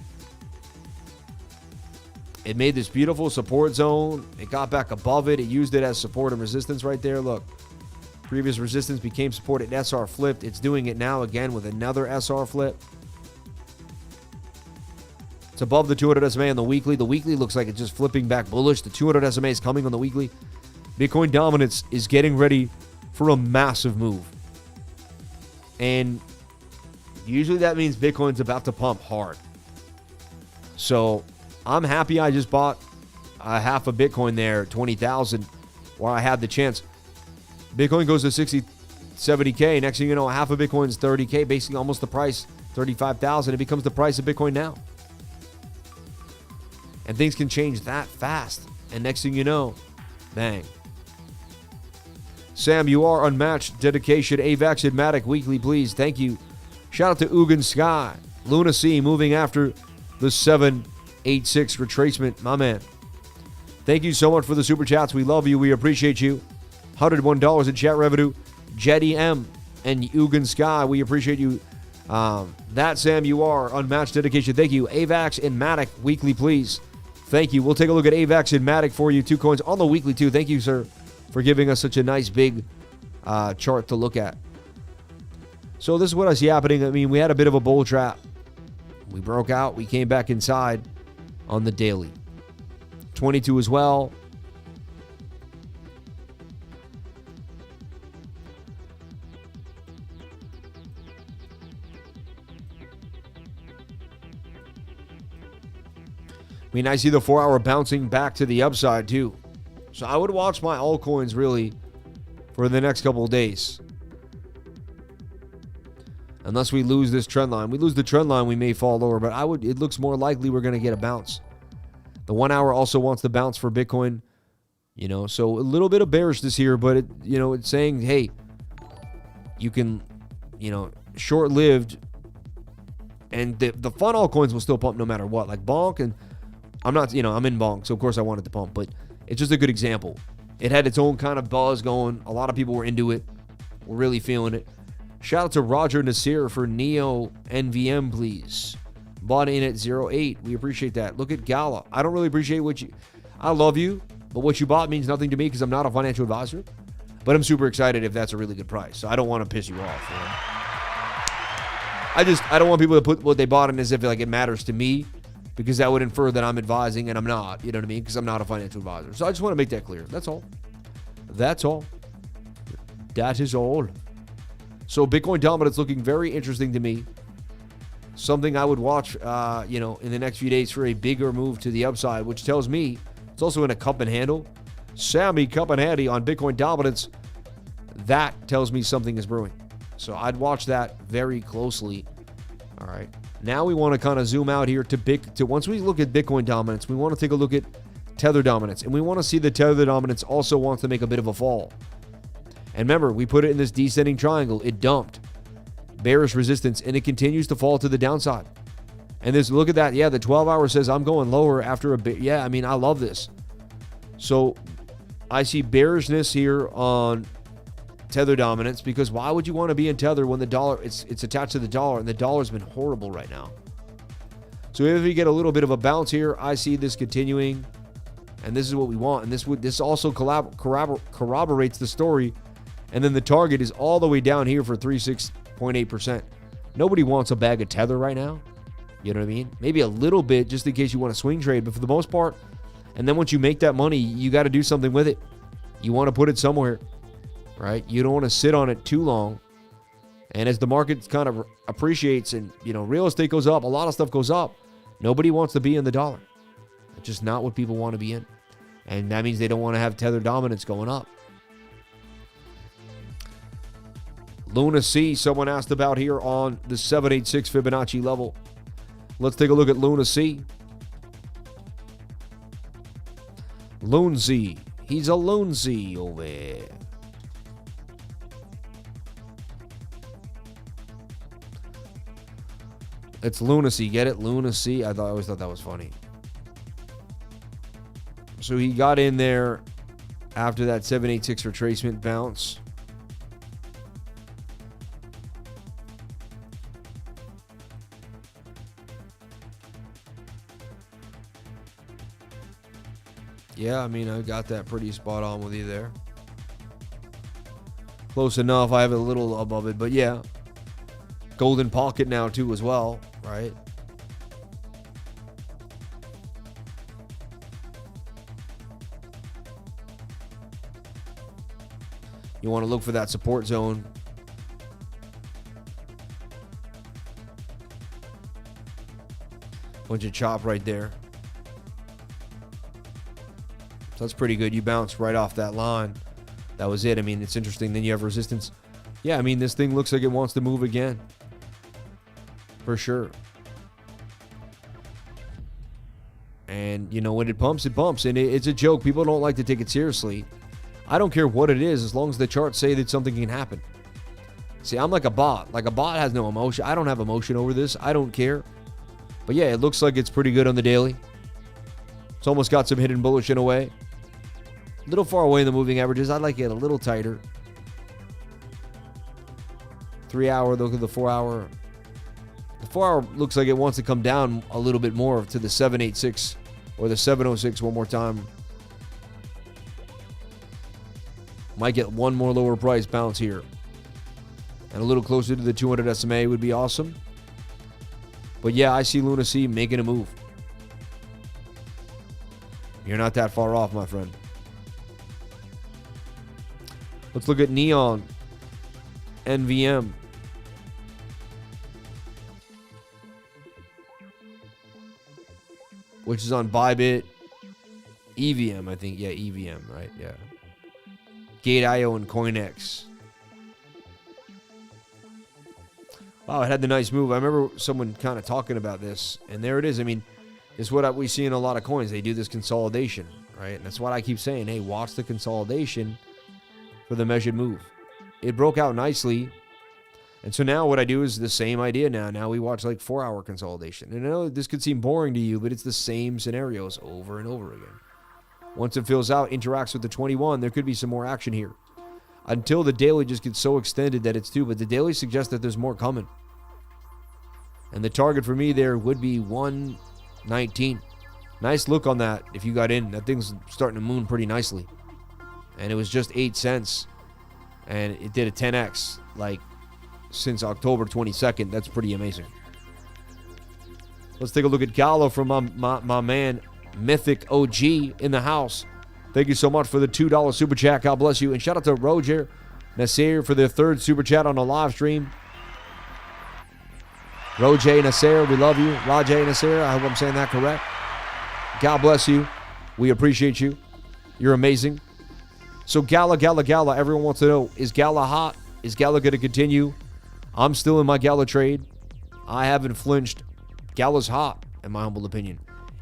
It made this beautiful support zone. It got back above it. It used it as support and resistance right there. Look, previous resistance became support. It SR flipped. It's doing it now again with another SR flip. It's above the 200 SMA on the weekly. The weekly looks like it's just flipping back bullish. The 200 SMA is coming on the weekly. Bitcoin dominance is getting ready for a massive move. And usually that means Bitcoin's about to pump hard. So I'm happy I just bought a half a Bitcoin there, 20,000, while I had the chance. Bitcoin goes to 60, 70K. Next thing you know, half a Bitcoin is 30K, basically almost the price, 35,000. It becomes the price of Bitcoin now. And things can change that fast. And next thing you know, bang. Sam, you are unmatched. Dedication. AVAX and MATIC weekly, please. Thank you. Shout out to Ugan Sky. Luna C moving after the 786 retracement. My man. Thank you so much for the super chats. We love you. We appreciate you. $101 in chat revenue. Jetty M and Ugan Sky. We appreciate you. That, Sam, you are unmatched. Dedication. Thank you. AVAX and MATIC weekly, please. Thank you. We'll take a look at AVAX and MATIC for you. 2 coins on the weekly, too. Thank you, sir, for giving us such a nice big chart to look at. So this is what I see happening. We had a bit of a bull trap. We broke out. We came back inside on the daily. 22 as well. I see the 4-hour bouncing back to the upside too. So I would watch my altcoins really for the next couple of days. Unless we lose this trend line. We lose the trend line, we may fall lower, but it looks more likely we're going to get a bounce. The 1 hour also wants to bounce for Bitcoin. So a little bit of bearishness here, but it's saying, hey, you can, short-lived, and the fun altcoins will still pump no matter what. Like BONK, and I'm not, I'm in BONK, so of course I wanted to pump, but it's just a good example. It had its own kind of buzz going. A lot of people were into it. We're really feeling it. Shout out to Roger Nasir for Neo NVM, please. Bought in at 0.8. We appreciate that. Look at GALA. I don't really appreciate what you... I love you, but what you bought means nothing to me because I'm not a financial advisor. But I'm super excited if that's a really good price. So I don't want to piss you off. You know? I don't want people to put what they bought in as if like it matters to me, because that would infer that I'm advising and I'm not. You know what I mean? Because I'm not a financial advisor. So I just want to make that clear. That's all. That's all. That is all. So Bitcoin dominance looking very interesting to me. Something I would watch, you know, in the next few days for a bigger move to the upside, which tells me it's also in a cup and handle. Sammy cup and handy on Bitcoin dominance. That tells me something is brewing. So I'd watch that very closely. All right. Now we want to kind of zoom out here to once we look at Bitcoin dominance, we want to take a look at Tether dominance. And we want to see the Tether dominance also wants to make a bit of a fall. And remember, we put it in this descending triangle. It dumped. Bearish resistance, and it continues to fall to the downside. And this, look at that. Yeah, the 12-hour says I'm going lower after a bit. Yeah, I mean, I love this. So I see bearishness here on Tether dominance, because why would you want to be in Tether when the dollar, it's attached to the dollar, and the dollar's been horrible right now. So if we get a little bit of a bounce here, I see this continuing, and this is what we want. And this also corroborates the story. And then the target is all the way down here for 36.8%. Nobody wants a bag of Tether right now. You know what I mean? Maybe a little bit just in case you want to swing trade, but for the most part, and then once you make that money, you got to do something with it. You want to put it somewhere, right? You don't want to sit on it too long. And as the market kind of appreciates and, you know, real estate goes up, a lot of stuff goes up, nobody wants to be in the dollar. It's just not what people want to be in. And that means they don't want to have Tether dominance going up. Luna C, someone asked about here on the 786 Fibonacci level. Let's take a look at Luna C. Loonsy. He's a loonsy over there. It's lunacy. Get it? Lunacy. I always thought that was funny. So he got in there after that 786 retracement bounce. Yeah, I mean, I got that pretty spot on with you there. Close enough. I have it a little above it, but yeah. Golden pocket now too as well, right? You want to look for that support zone. Bunch of chop right there. So that's pretty good. You bounced right off that line. That was it. I mean, it's interesting. Then you have resistance. Yeah, I mean, this thing looks like it wants to move again. For sure. And, you know, when it bumps, it bumps. And it's a joke. People don't like to take it seriously. I don't care what it is as long as the charts say that something can happen. See, I'm like a bot. Like a bot has no emotion. I don't have emotion over this. I don't care. But yeah, it looks like it's pretty good on the daily. It's almost got some hidden bullish in a way. A little far away in the moving averages. I'd like it a little tighter. 3 hour, look at the 4 hour. The 4 hour looks like it wants to come down a little bit more to the 786 or the 706 one more time. Might get one more lower price bounce here. And a little closer to the 200 SMA would be awesome. But yeah, I see Luna C making a move. You're not that far off, my friend. Let's look at Neon NVM. Which is on Bybit. EVM, I think. Yeah, EVM, right? Yeah. Gate.io and CoinX. Wow, it had the nice move. I remember someone kind of talking about this, and there it is. I mean, it's what we see in a lot of coins. They do this consolidation, right? And that's what I keep saying. Hey, watch the consolidation for the measured move. It broke out nicely. And so now what I do is the same idea now. Now we watch like 4 hour consolidation. And I know this could seem boring to you, but it's the same scenarios over and over again. Once it fills out, interacts with the 21, there could be some more action here. Until the daily just gets so extended that it's 2, but the daily suggests that there's more coming. And the target for me there would be 119. Nice look on that if you got in. That thing's starting to moon pretty nicely. And it was just 8 cents. And it did a 10x like since October 22nd. That's pretty amazing. Let's take a look at GALA from my man, Mythic OG in the house. Thank you so much for the $2 super chat. God bless you. And shout out to Roger Nasir for their 3rd super chat on the live stream. Roger Nasir, we love you. Rajay Nasir, I hope I'm saying that correct. God bless you. We appreciate you. You're amazing. So GALA, everyone wants to know, is GALA hot? Is GALA going to continue? I'm still in my GALA trade. I haven't flinched. GALA's hot, in my humble opinion.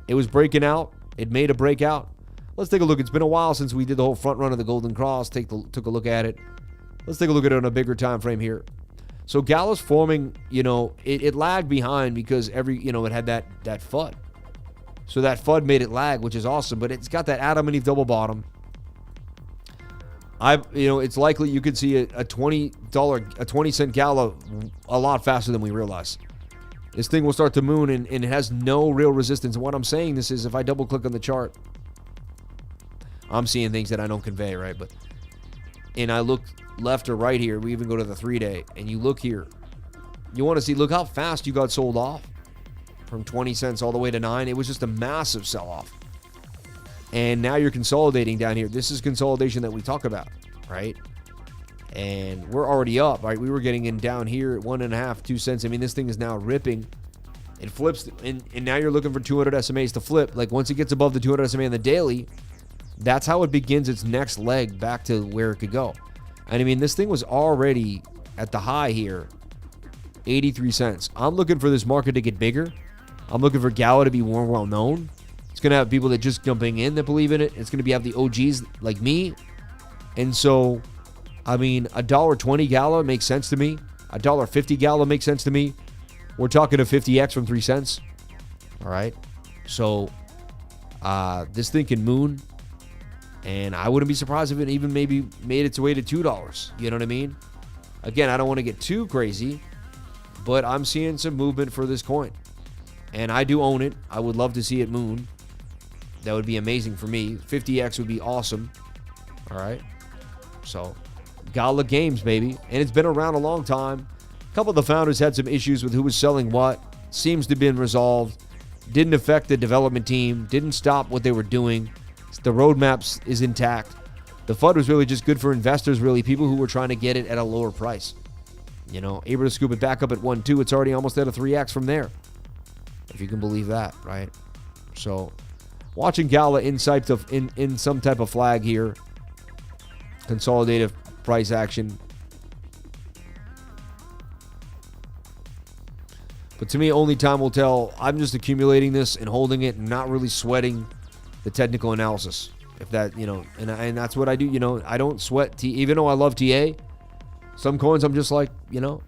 It was breaking out. It made a breakout. Let's take a look. It's been a while since we did the whole front run of the Golden Cross. Took a look at it. Let's take a look at it on a bigger time frame here. So GALA's forming, it lagged behind because it had that FUD. So that FUD made it lag, which is awesome, but it's got that Adam and Eve double bottom. It's likely you could see a 20-cent GALA a lot faster than we realize. This thing will start to moon, and it has no real resistance. And what I'm saying this is, if I double click on the chart, I'm seeing things that I don't convey, right? And I look left or right here. We even go to the 3-day, and you look here. You want to see, look how fast you got sold off from 20 cents all the way to 9. It was just a massive sell-off. And now you're consolidating down here. This is consolidation that we talk about, right? And we're already up, right? We were getting in down here at 1.5, 2 cents. I mean, this thing is now ripping. It flips, and now you're looking for 200 SMAs to flip. Like, once it gets above the 200 SMA on the daily, that's how it begins its next leg back to where it could go. And I mean, this thing was already at the high here, 83 cents. I'm looking for this market to get bigger. I'm looking for GALA to be more well-known. It's going to have people that just jumping in that believe in it. It's going to have the OGs like me. And so, I mean, $1.20 GALA makes sense to me. $1.50 GALA makes sense to me. We're talking a 50x from 3 cents. All right. So, this thing can moon. And I wouldn't be surprised if it even maybe made its way to $2. You know what I mean? Again, I don't want to get too crazy, but I'm seeing some movement for this coin. And I do own it. I would love to see it moon. That would be amazing for me. 50x would be awesome. All right. So, GALA Games, baby. And it's been around a long time. A couple of the founders had some issues with who was selling what. Seems to have been resolved. Didn't affect the development team. Didn't stop what they were doing. The roadmaps is intact. The FUD was really just good for investors, really. People who were trying to get it at a lower price. Able to scoop it back up at 1.2. It's already almost at a 3x from there. If you can believe that, right? So, watching GALA in some type of flag here. Consolidative price action. But to me, only time will tell. I'm just accumulating this and holding it and not really sweating the technical analysis. If that, and that's what I do. I don't sweat even though I love TA. Some coins I'm just like,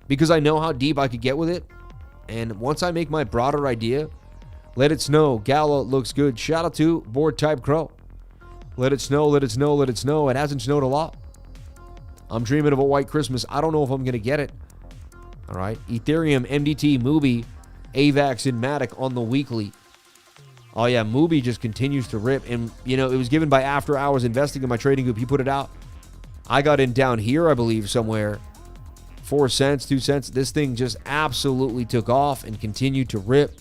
because I know how deep I could get with it. And once I make my broader idea, let it snow. GALA looks good. Shout out to Board Type Crow. Let it snow, let it snow, let it snow. It hasn't snowed a lot. I'm dreaming of a white Christmas. I don't know if I'm going to get it. All right. Ethereum, MDT, MUBI, AVAX, and MATIC on the weekly. Oh, yeah. MUBI just continues to rip. And, it was given by After Hours Investing in my trading group. He put it out. I got in down here, I believe, somewhere. 4 cents, 2 cents. This thing just absolutely took off and continued to rip.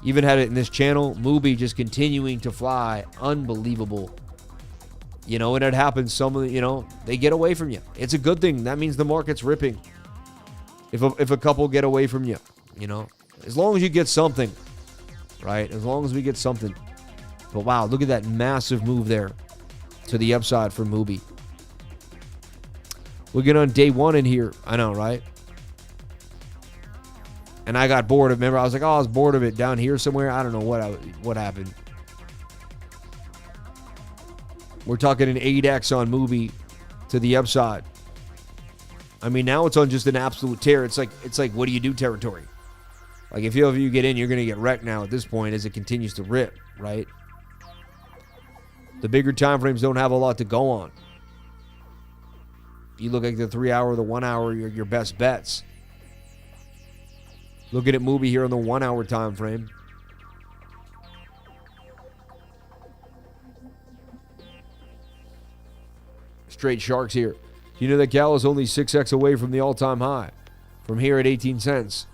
Even had it in this channel. MUBI just continuing to fly. Unbelievable. When it happens, they get away from you. It's a good thing. That means the market's ripping. If a couple get away from you, as long as you get something, right? As long as we get something. But wow, look at that massive move there to the upside for MUBI. We'll get on day 1 in here. I know, right? And I got bored of it. Remember, I was like, I was bored of it down here somewhere. I don't know what happened. We're talking an 8x on MUBI to the upside. I mean, now it's on just an absolute tear. It's like what do you do territory? Like if you get in, you're going to get wrecked now at this point as it continues to rip, right? The bigger time frames don't have a lot to go on. You look at the 3 hour, the 1 hour, your best bets. Looking at MUBI here on the 1 hour time frame. Straight sharks here. You know that GALA is only 6x away from the all-time high. From here at 18 cents,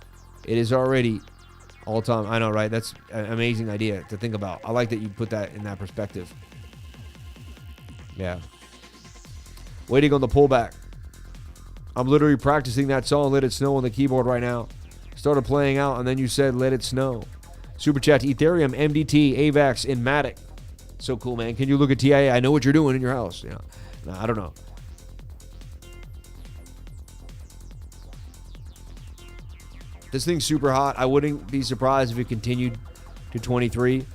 it is already all-time. I know, right? That's an amazing idea to think about. I like that you put that in that perspective. Yeah. Waiting on the pullback. I'm literally practicing that song, Let It Snow, on the keyboard right now. Started playing out, and then you said, let it snow. Super chat to Ethereum, MDT, AVAX, and MATIC. So cool, man. Can you look at TIA? I know what you're doing in your house. Yeah. No, I don't know. This thing's super hot. I wouldn't be surprised if it continued to 23.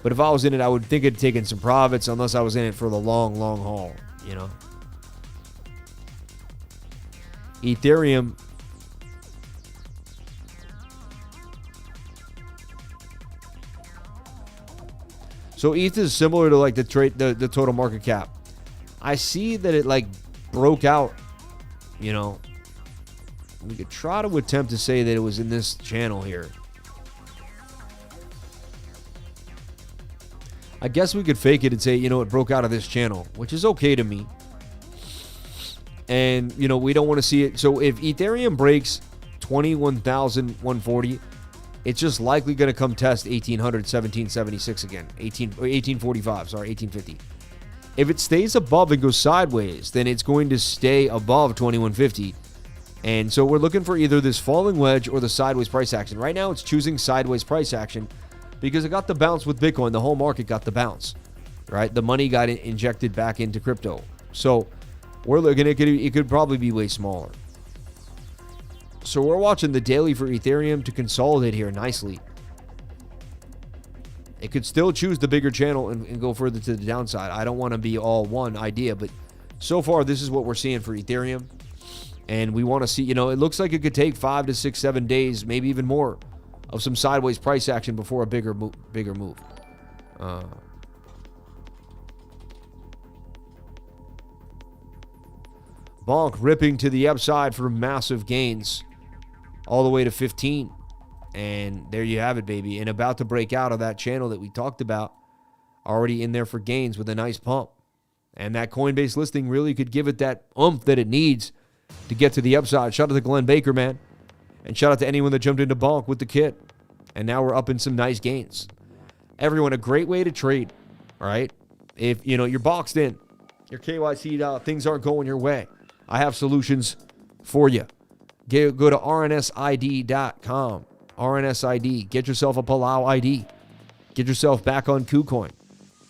But if I was in it, I would think it'd taken some profits unless I was in it for the long, long haul, you know. Ethereum. So ETH is similar to like the total market cap. I see that it like broke out, you know. We could try to attempt to say that it was in this channel here. I guess we could fake it and say, you know, it broke out of this channel, which is okay to me. And, you know, we don't want to see it. So if Ethereum breaks 21,140, it's just likely going to come test 1800, 1776 again. 1845, sorry, 1850. If it stays above and goes sideways, then it's going to stay above 2150. And so we're looking for either this falling wedge or the sideways price action. Right now, it's choosing sideways price action because it got the bounce with Bitcoin. The whole market got the bounce, right? The money got injected back into crypto. So we're looking at it could probably be way smaller. So we're watching the daily for Ethereum to consolidate here nicely. It could still choose the bigger channel and go further to the downside. I don't want to be all one idea, but so far this is what we're seeing for Ethereum. And we want to see, you know, it looks like it could take 5 to 6, 7 days, maybe even more, of some sideways price action before a bigger move. BONK ripping to the upside for massive gains all the way to 15. And there you have it, baby. And about to break out of that channel that we talked about, already in there for gains with a nice pump. And that Coinbase listing really could give it that oomph that it needs to get to the upside. Shout out to Glenn Baker, man. And shout out to anyone that jumped into BONK with the kit. And now we're up in some nice gains. Everyone, a great way to trade, all right? If, you know, you're boxed in, your KYC'd out, things aren't going your way, I have solutions for you. Go to rnsid.com. RNSID. Get yourself a Palau ID. Get yourself back on KuCoin.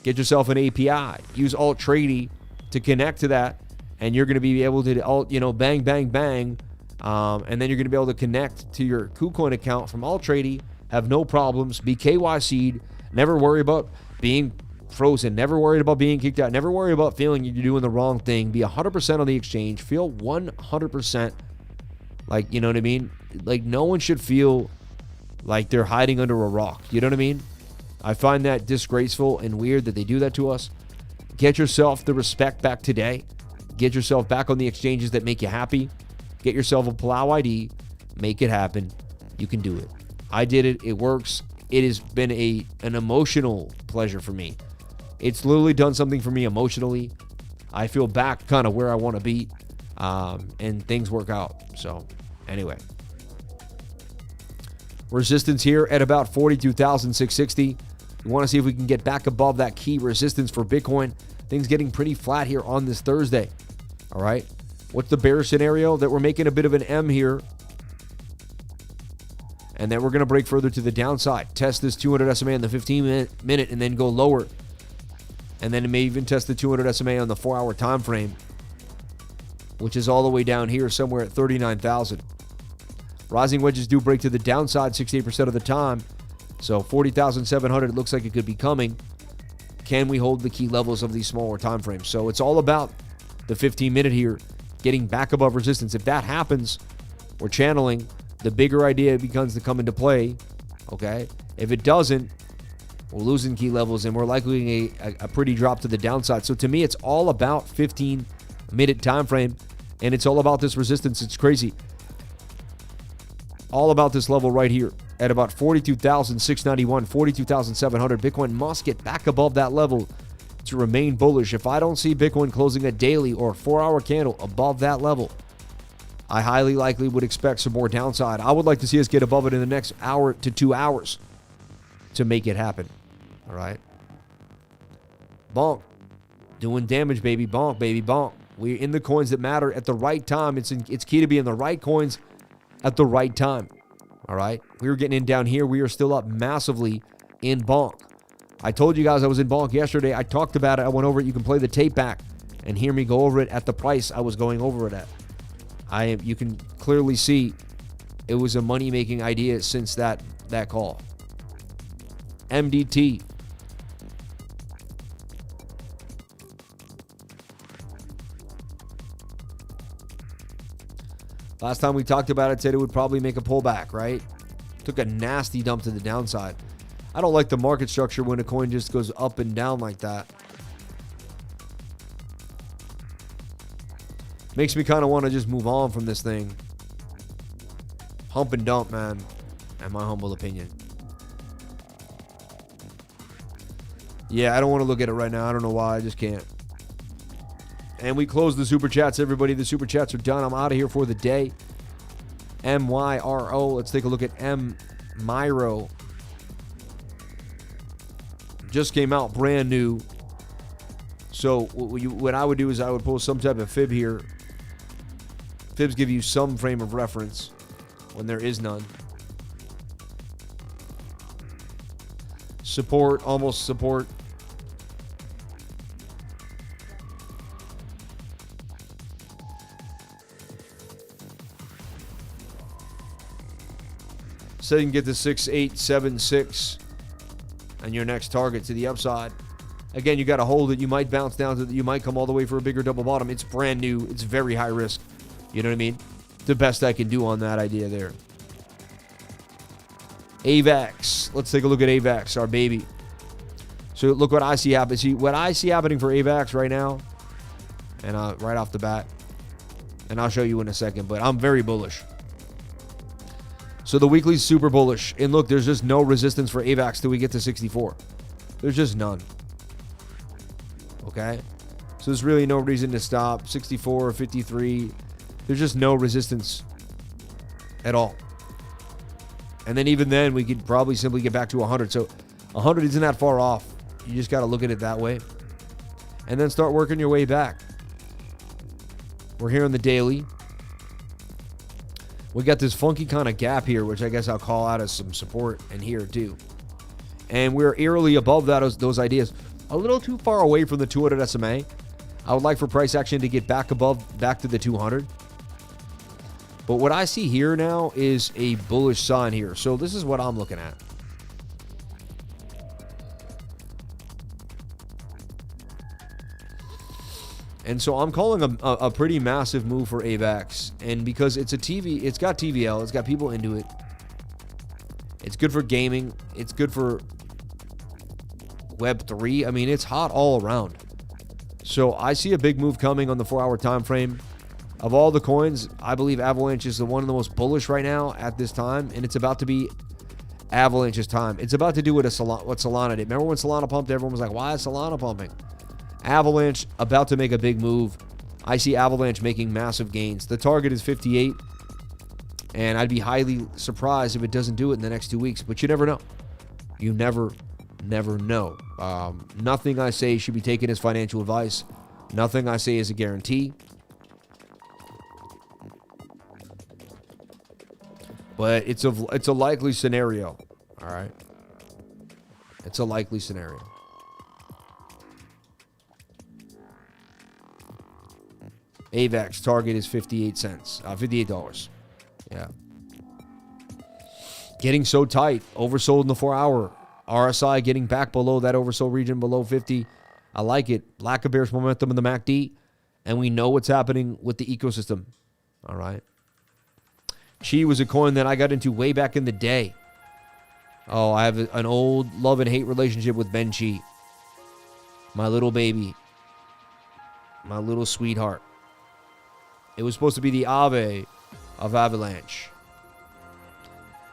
Get yourself an API. Use AltTradey to connect to that, and you're going to be able to, you know, bang, bang, bang. And then you're going to be able to connect to your KuCoin account from AltTradey. Have no problems. Be KYC'd. Never worry about being frozen. Never worried about being kicked out. Never worry about feeling you're doing the wrong thing. Be 100% on the exchange. Feel 100% like, you know what I mean? Like, no one should feel like they're hiding under a rock. You know what I mean? I find that disgraceful and weird that they do that to us. Get yourself the respect back today. Get yourself back on the exchanges that make you happy. Get yourself a Palau ID. Make it happen. You can do it. I did it. It works. It has been an emotional pleasure for me. It's literally done something for me emotionally. I feel back kind of where I want to be, and things work out. So anyway, resistance here at about 42,660. We want to see if we can get back above that key resistance for Bitcoin. Things getting pretty flat here on this Thursday. All right. What's the bear scenario? That we're making a bit of an M here, and then we're going to break further to the downside. Test this 200 SMA in the 15-minute and then go lower. And then it may even test the 200 SMA on the 4-hour time frame, which is all the way down here somewhere at 39,000. Rising wedges do break to the downside 68% of the time. So 40,700 looks like it could be coming. Can we hold the key levels of these smaller time frames? So it's all about the 15-minute here, getting back above resistance. If that happens, we're channeling. The bigger idea becomes to come into play. Okay? If it doesn't, We're losing key levels, and we're likely a pretty drop to the downside. So to me, it's all about 15-minute time frame, and it's all about this resistance. It's crazy. All about this level right here at about 42,691, 42,700. Bitcoin must get back above that level to remain bullish. If I don't see Bitcoin closing a daily or 4-hour candle above that level, I highly likely would expect some more downside. I would like to see us get above it in the next hour to 2 hours to make it happen. All right. BONK. Doing damage, baby. BONK, baby. BONK. We're in the coins that matter at the right time. It's key to be in the right coins at the right time. All right. We were getting in down here. We are still up massively in BONK. I told you guys I was in BONK yesterday. I talked about it. I went over it. You can play the tape back and hear me go over it at the price I was going over it at. You can clearly see it was a money-making idea since that call. MDT. Last time we talked about it, said it would probably make a pullback, right? Took a nasty dump to the downside. I don't like the market structure when a coin just goes up and down like that. Makes me kind of want to just move on from this thing. Hump and dump, man, in my humble opinion. Yeah, I don't want to look at it right now. I don't know why. I just can't. And we close the super chats, everybody. The super chats are done. I'm out of here for the day. MYRO. Let's take a look at MYRO. Just came out brand new. So what I would do is I would pull some type of fib here. Fibs give you some frame of reference when there is none. Support, almost support. So you can get the 6876 and your next target to the upside. Again, you got to hold it. You might bounce down to you might come all the way for a bigger double bottom. It's brand new. It's very high risk. You know what I mean? The best I can do on that idea there. AVAX. Let's take a look at AVAX, our baby. So look what I see happen. See what I see happening for AVAX right now, and right off the bat, and I'll show you in a second. But I'm very bullish. So the weekly's super bullish. And look, there's just no resistance for AVAX till we get to 64. There's just none. Okay? So there's really no reason to stop. 64 or 53. There's just no resistance at all. And then even then, we could probably simply get back to 100. So 100 isn't that far off. You just got to look at it that way. And then start working your way back. We're here on the daily. We got this funky kind of gap here, which I guess I'll call out as some support, and here too. And we're eerily above those ideas. A little too far away from the 200 SMA. I would like for price action to get back to the 200. But what I see here now is a bullish sign here. So this is what I'm looking at. And so I'm calling a pretty massive move for AVAX. And because it's a TV, it's got TVL, it's got people into it. It's good for gaming. It's good for Web3. I mean, it's hot all around. So I see a big move coming on the 4-hour time frame. Of all the coins, I believe Avalanche is the one of the most bullish right now at this time. And it's about to be Avalanche's time. It's about to do what Solana did. Remember when Solana pumped, everyone was like, why is Solana pumping? Avalanche about to make a big move. I see Avalanche making massive gains. The target is 58. And I'd be highly surprised if it doesn't do it in the next 2 weeks. But you never know. You never know. Nothing I say should be taken as financial advice. Nothing I say is a guarantee. But it's a likely scenario. All right. It's a likely scenario. AVAX target is 58 cents. $58. Yeah. Getting so tight. Oversold in the 4-hour. RSI getting back below that oversold region below 50. I like it. Lack of bearish momentum in the MACD. And we know what's happening with the ecosystem. All right. Chi was a coin that I got into way back in the day. Oh, I have an old love and hate relationship with Benchi. My little baby. My little sweetheart. It was supposed to be the Ave of Avalanche.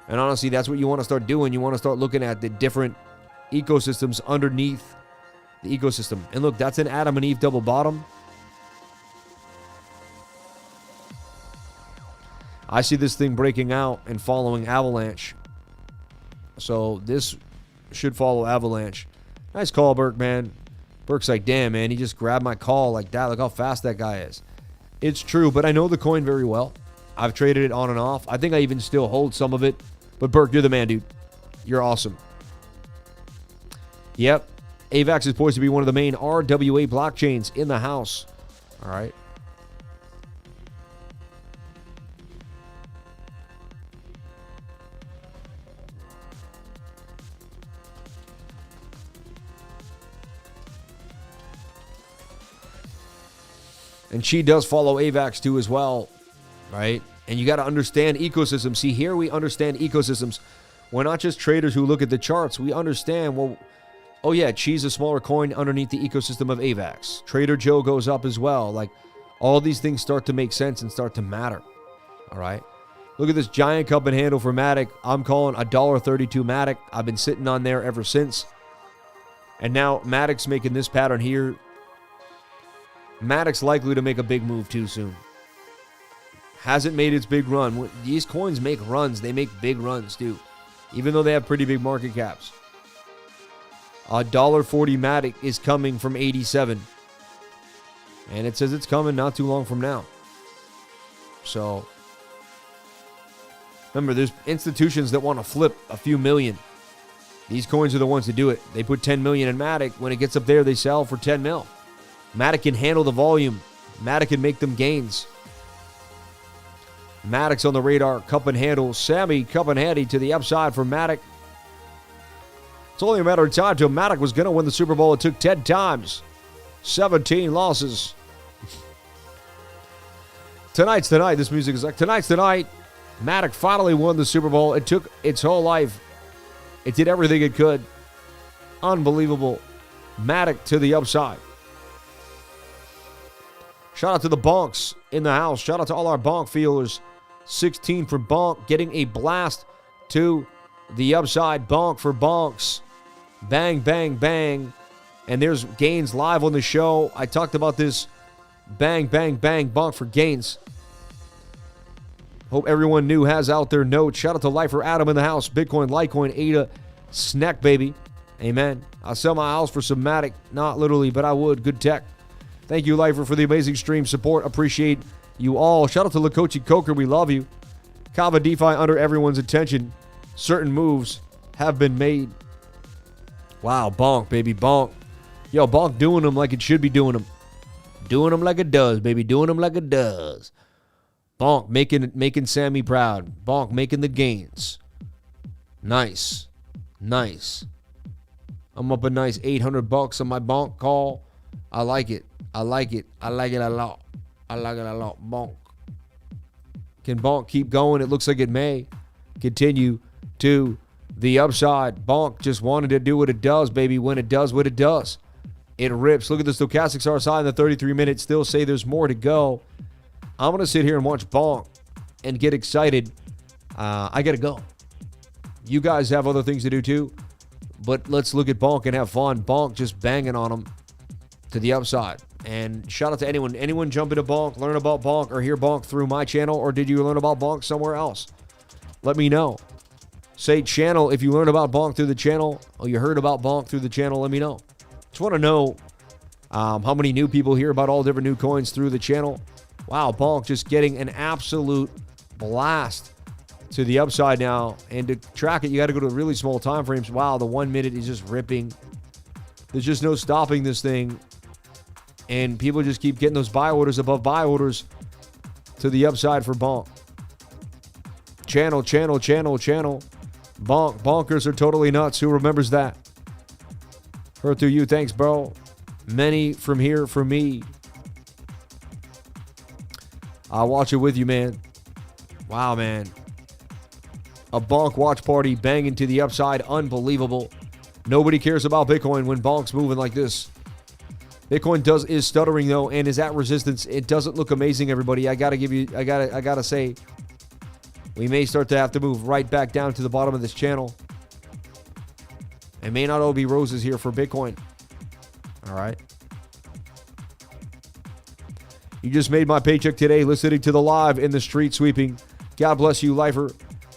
And honestly, that's what you want to start doing. You want to start looking at the different ecosystems underneath the ecosystem. And look, that's an Adam and Eve double bottom. I see this thing breaking out and following Avalanche. So this should follow Avalanche. Nice call, Burke, man. Burke's like, damn, man, he just grabbed my call like that. Look how fast that guy is. It's true, but I know the coin very well. I've traded it on and off. I think I even still hold some of it. But Burke, you're the man, dude. You're awesome. Yep. AVAX is poised to be one of the main RWA blockchains in the house. All right. And she does follow AVAX too as well, right? And you got to understand ecosystems. See, here we understand ecosystems. We're not just traders who look at the charts. We understand, well, oh yeah, Chi's a smaller coin underneath the ecosystem of AVAX. Trader Joe goes up as well. Like, all these things start to make sense and start to matter, all right? Look at this giant cup and handle for MATIC. I'm calling $1.32 MATIC. I've been sitting on there ever since. And now MATIC's making this pattern here. MATIC's likely to make a big move too soon. Hasn't made its big run. These coins make runs. They make big runs too, even though they have pretty big market caps. $1.40 MATIC is coming from 87. And it says it's coming not too long from now. So, remember, there's institutions that want to flip a few million. These coins are the ones to do it. They put 10 million in MATIC. When it gets up there, they sell for 10 mil. MATIC can handle the volume. MATIC can make them gains. MATIC's on the radar. Cup and handle. Sammy, cup and handy to the upside for MATIC. It's only a matter of time till MATIC was going to win the Super Bowl. It took 10 times. 17 losses. Tonight's tonight. This music is like, tonight's tonight. MATIC finally won the Super Bowl. It took its whole life. It did everything it could. Unbelievable. MATIC to the upside. Shout out to the bonks in the house. Shout out to all our bonk feelers. 16 for bonk. Getting a blast to the upside. Bonk for bonks. Bang, bang, bang. And there's gains live on the show. I talked about this. Bang, bang, bang. Bonk for gains. Hope everyone new has out their notes. Shout out to Lifer Adam in the house. Bitcoin, Litecoin, ADA, Snack baby. Amen. I'll sell my house for some MATIC. Not literally, but I would. Good tech. Thank you, Lifer, for the amazing stream support. Appreciate you all. Shout out to Lakochi Coker. We love you. Kava DeFi under everyone's attention. Certain moves have been made. Wow, bonk, baby, bonk. Yo, bonk doing them like it should be doing them. Doing them like it does, baby. Doing them like it does. Bonk making Sammy proud. Bonk making the gains. Nice. Nice. I'm up a nice $800 on my bonk call. I like it. I like it. I like it a lot. I like it a lot. Bonk. Can bonk keep going? It looks like it may continue to the upside. Bonk just wanted to do what it does, baby. When it does what it does, it rips. Look at the stochastics RSI in the 33 minutes. Still say there's more to go. I'm going to sit here and watch bonk and get excited. I got to go. You guys have other things to do too. But let's look at bonk and have fun. Bonk just banging on them to the upside. And shout out to anyone jump into bonk, learn about bonk, or hear bonk through my channel, or did you learn about bonk somewhere else? Let me know. Say channel if you learned about bonk through the channel, or you heard about bonk through the channel. Let me know. Just want to know how many new people hear about all different new coins through the channel. Wow, bonk just getting an absolute blast to the upside now. And to track it, you got to go to really small time frames. Wow, the 1 minute is just ripping. There's just no stopping this thing. And people just keep getting those buy orders above buy orders to the upside for bonk. Channel. Bonk. Bonkers are totally nuts. Who remembers that? Heard through you. Thanks, bro. Many from here for me. I'll watch it with you, man. Wow, man. A BONK watch party banging to the upside. Unbelievable. Nobody cares about Bitcoin when BONK's moving like this. Bitcoin is stuttering though and is at resistance. It doesn't look amazing, everybody. I gotta say, we may start to have to move right back down to the bottom of this channel. It may not all be roses here for Bitcoin. All right. You just made my paycheck today listening to the live in the street sweeping. God bless you, lifer.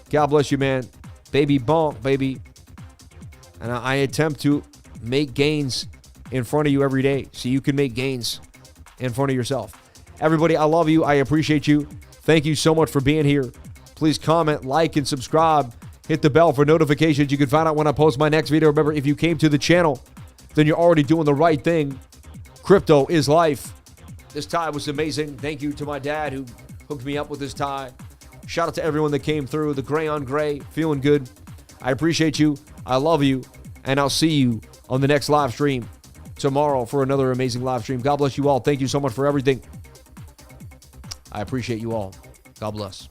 God bless you, man. Baby BONK, baby. And I attempt to make gains in front of you every day so you can make gains in front of yourself. Everybody, I love you. I appreciate you. Thank you so much for being here. Please comment, like, and subscribe. Hit the bell for notifications. You can find out when I post my next video. Remember, if you came to the channel, then you're already doing the right thing. Crypto is life. This tie was amazing. Thank you to my dad who hooked me up with this tie. Shout out to everyone that came through. The gray on gray, feeling good. I appreciate you. I love you. And I'll see you on the next live stream tomorrow for another amazing live stream. God bless you all. Thank you so much for everything. I appreciate you all. God bless.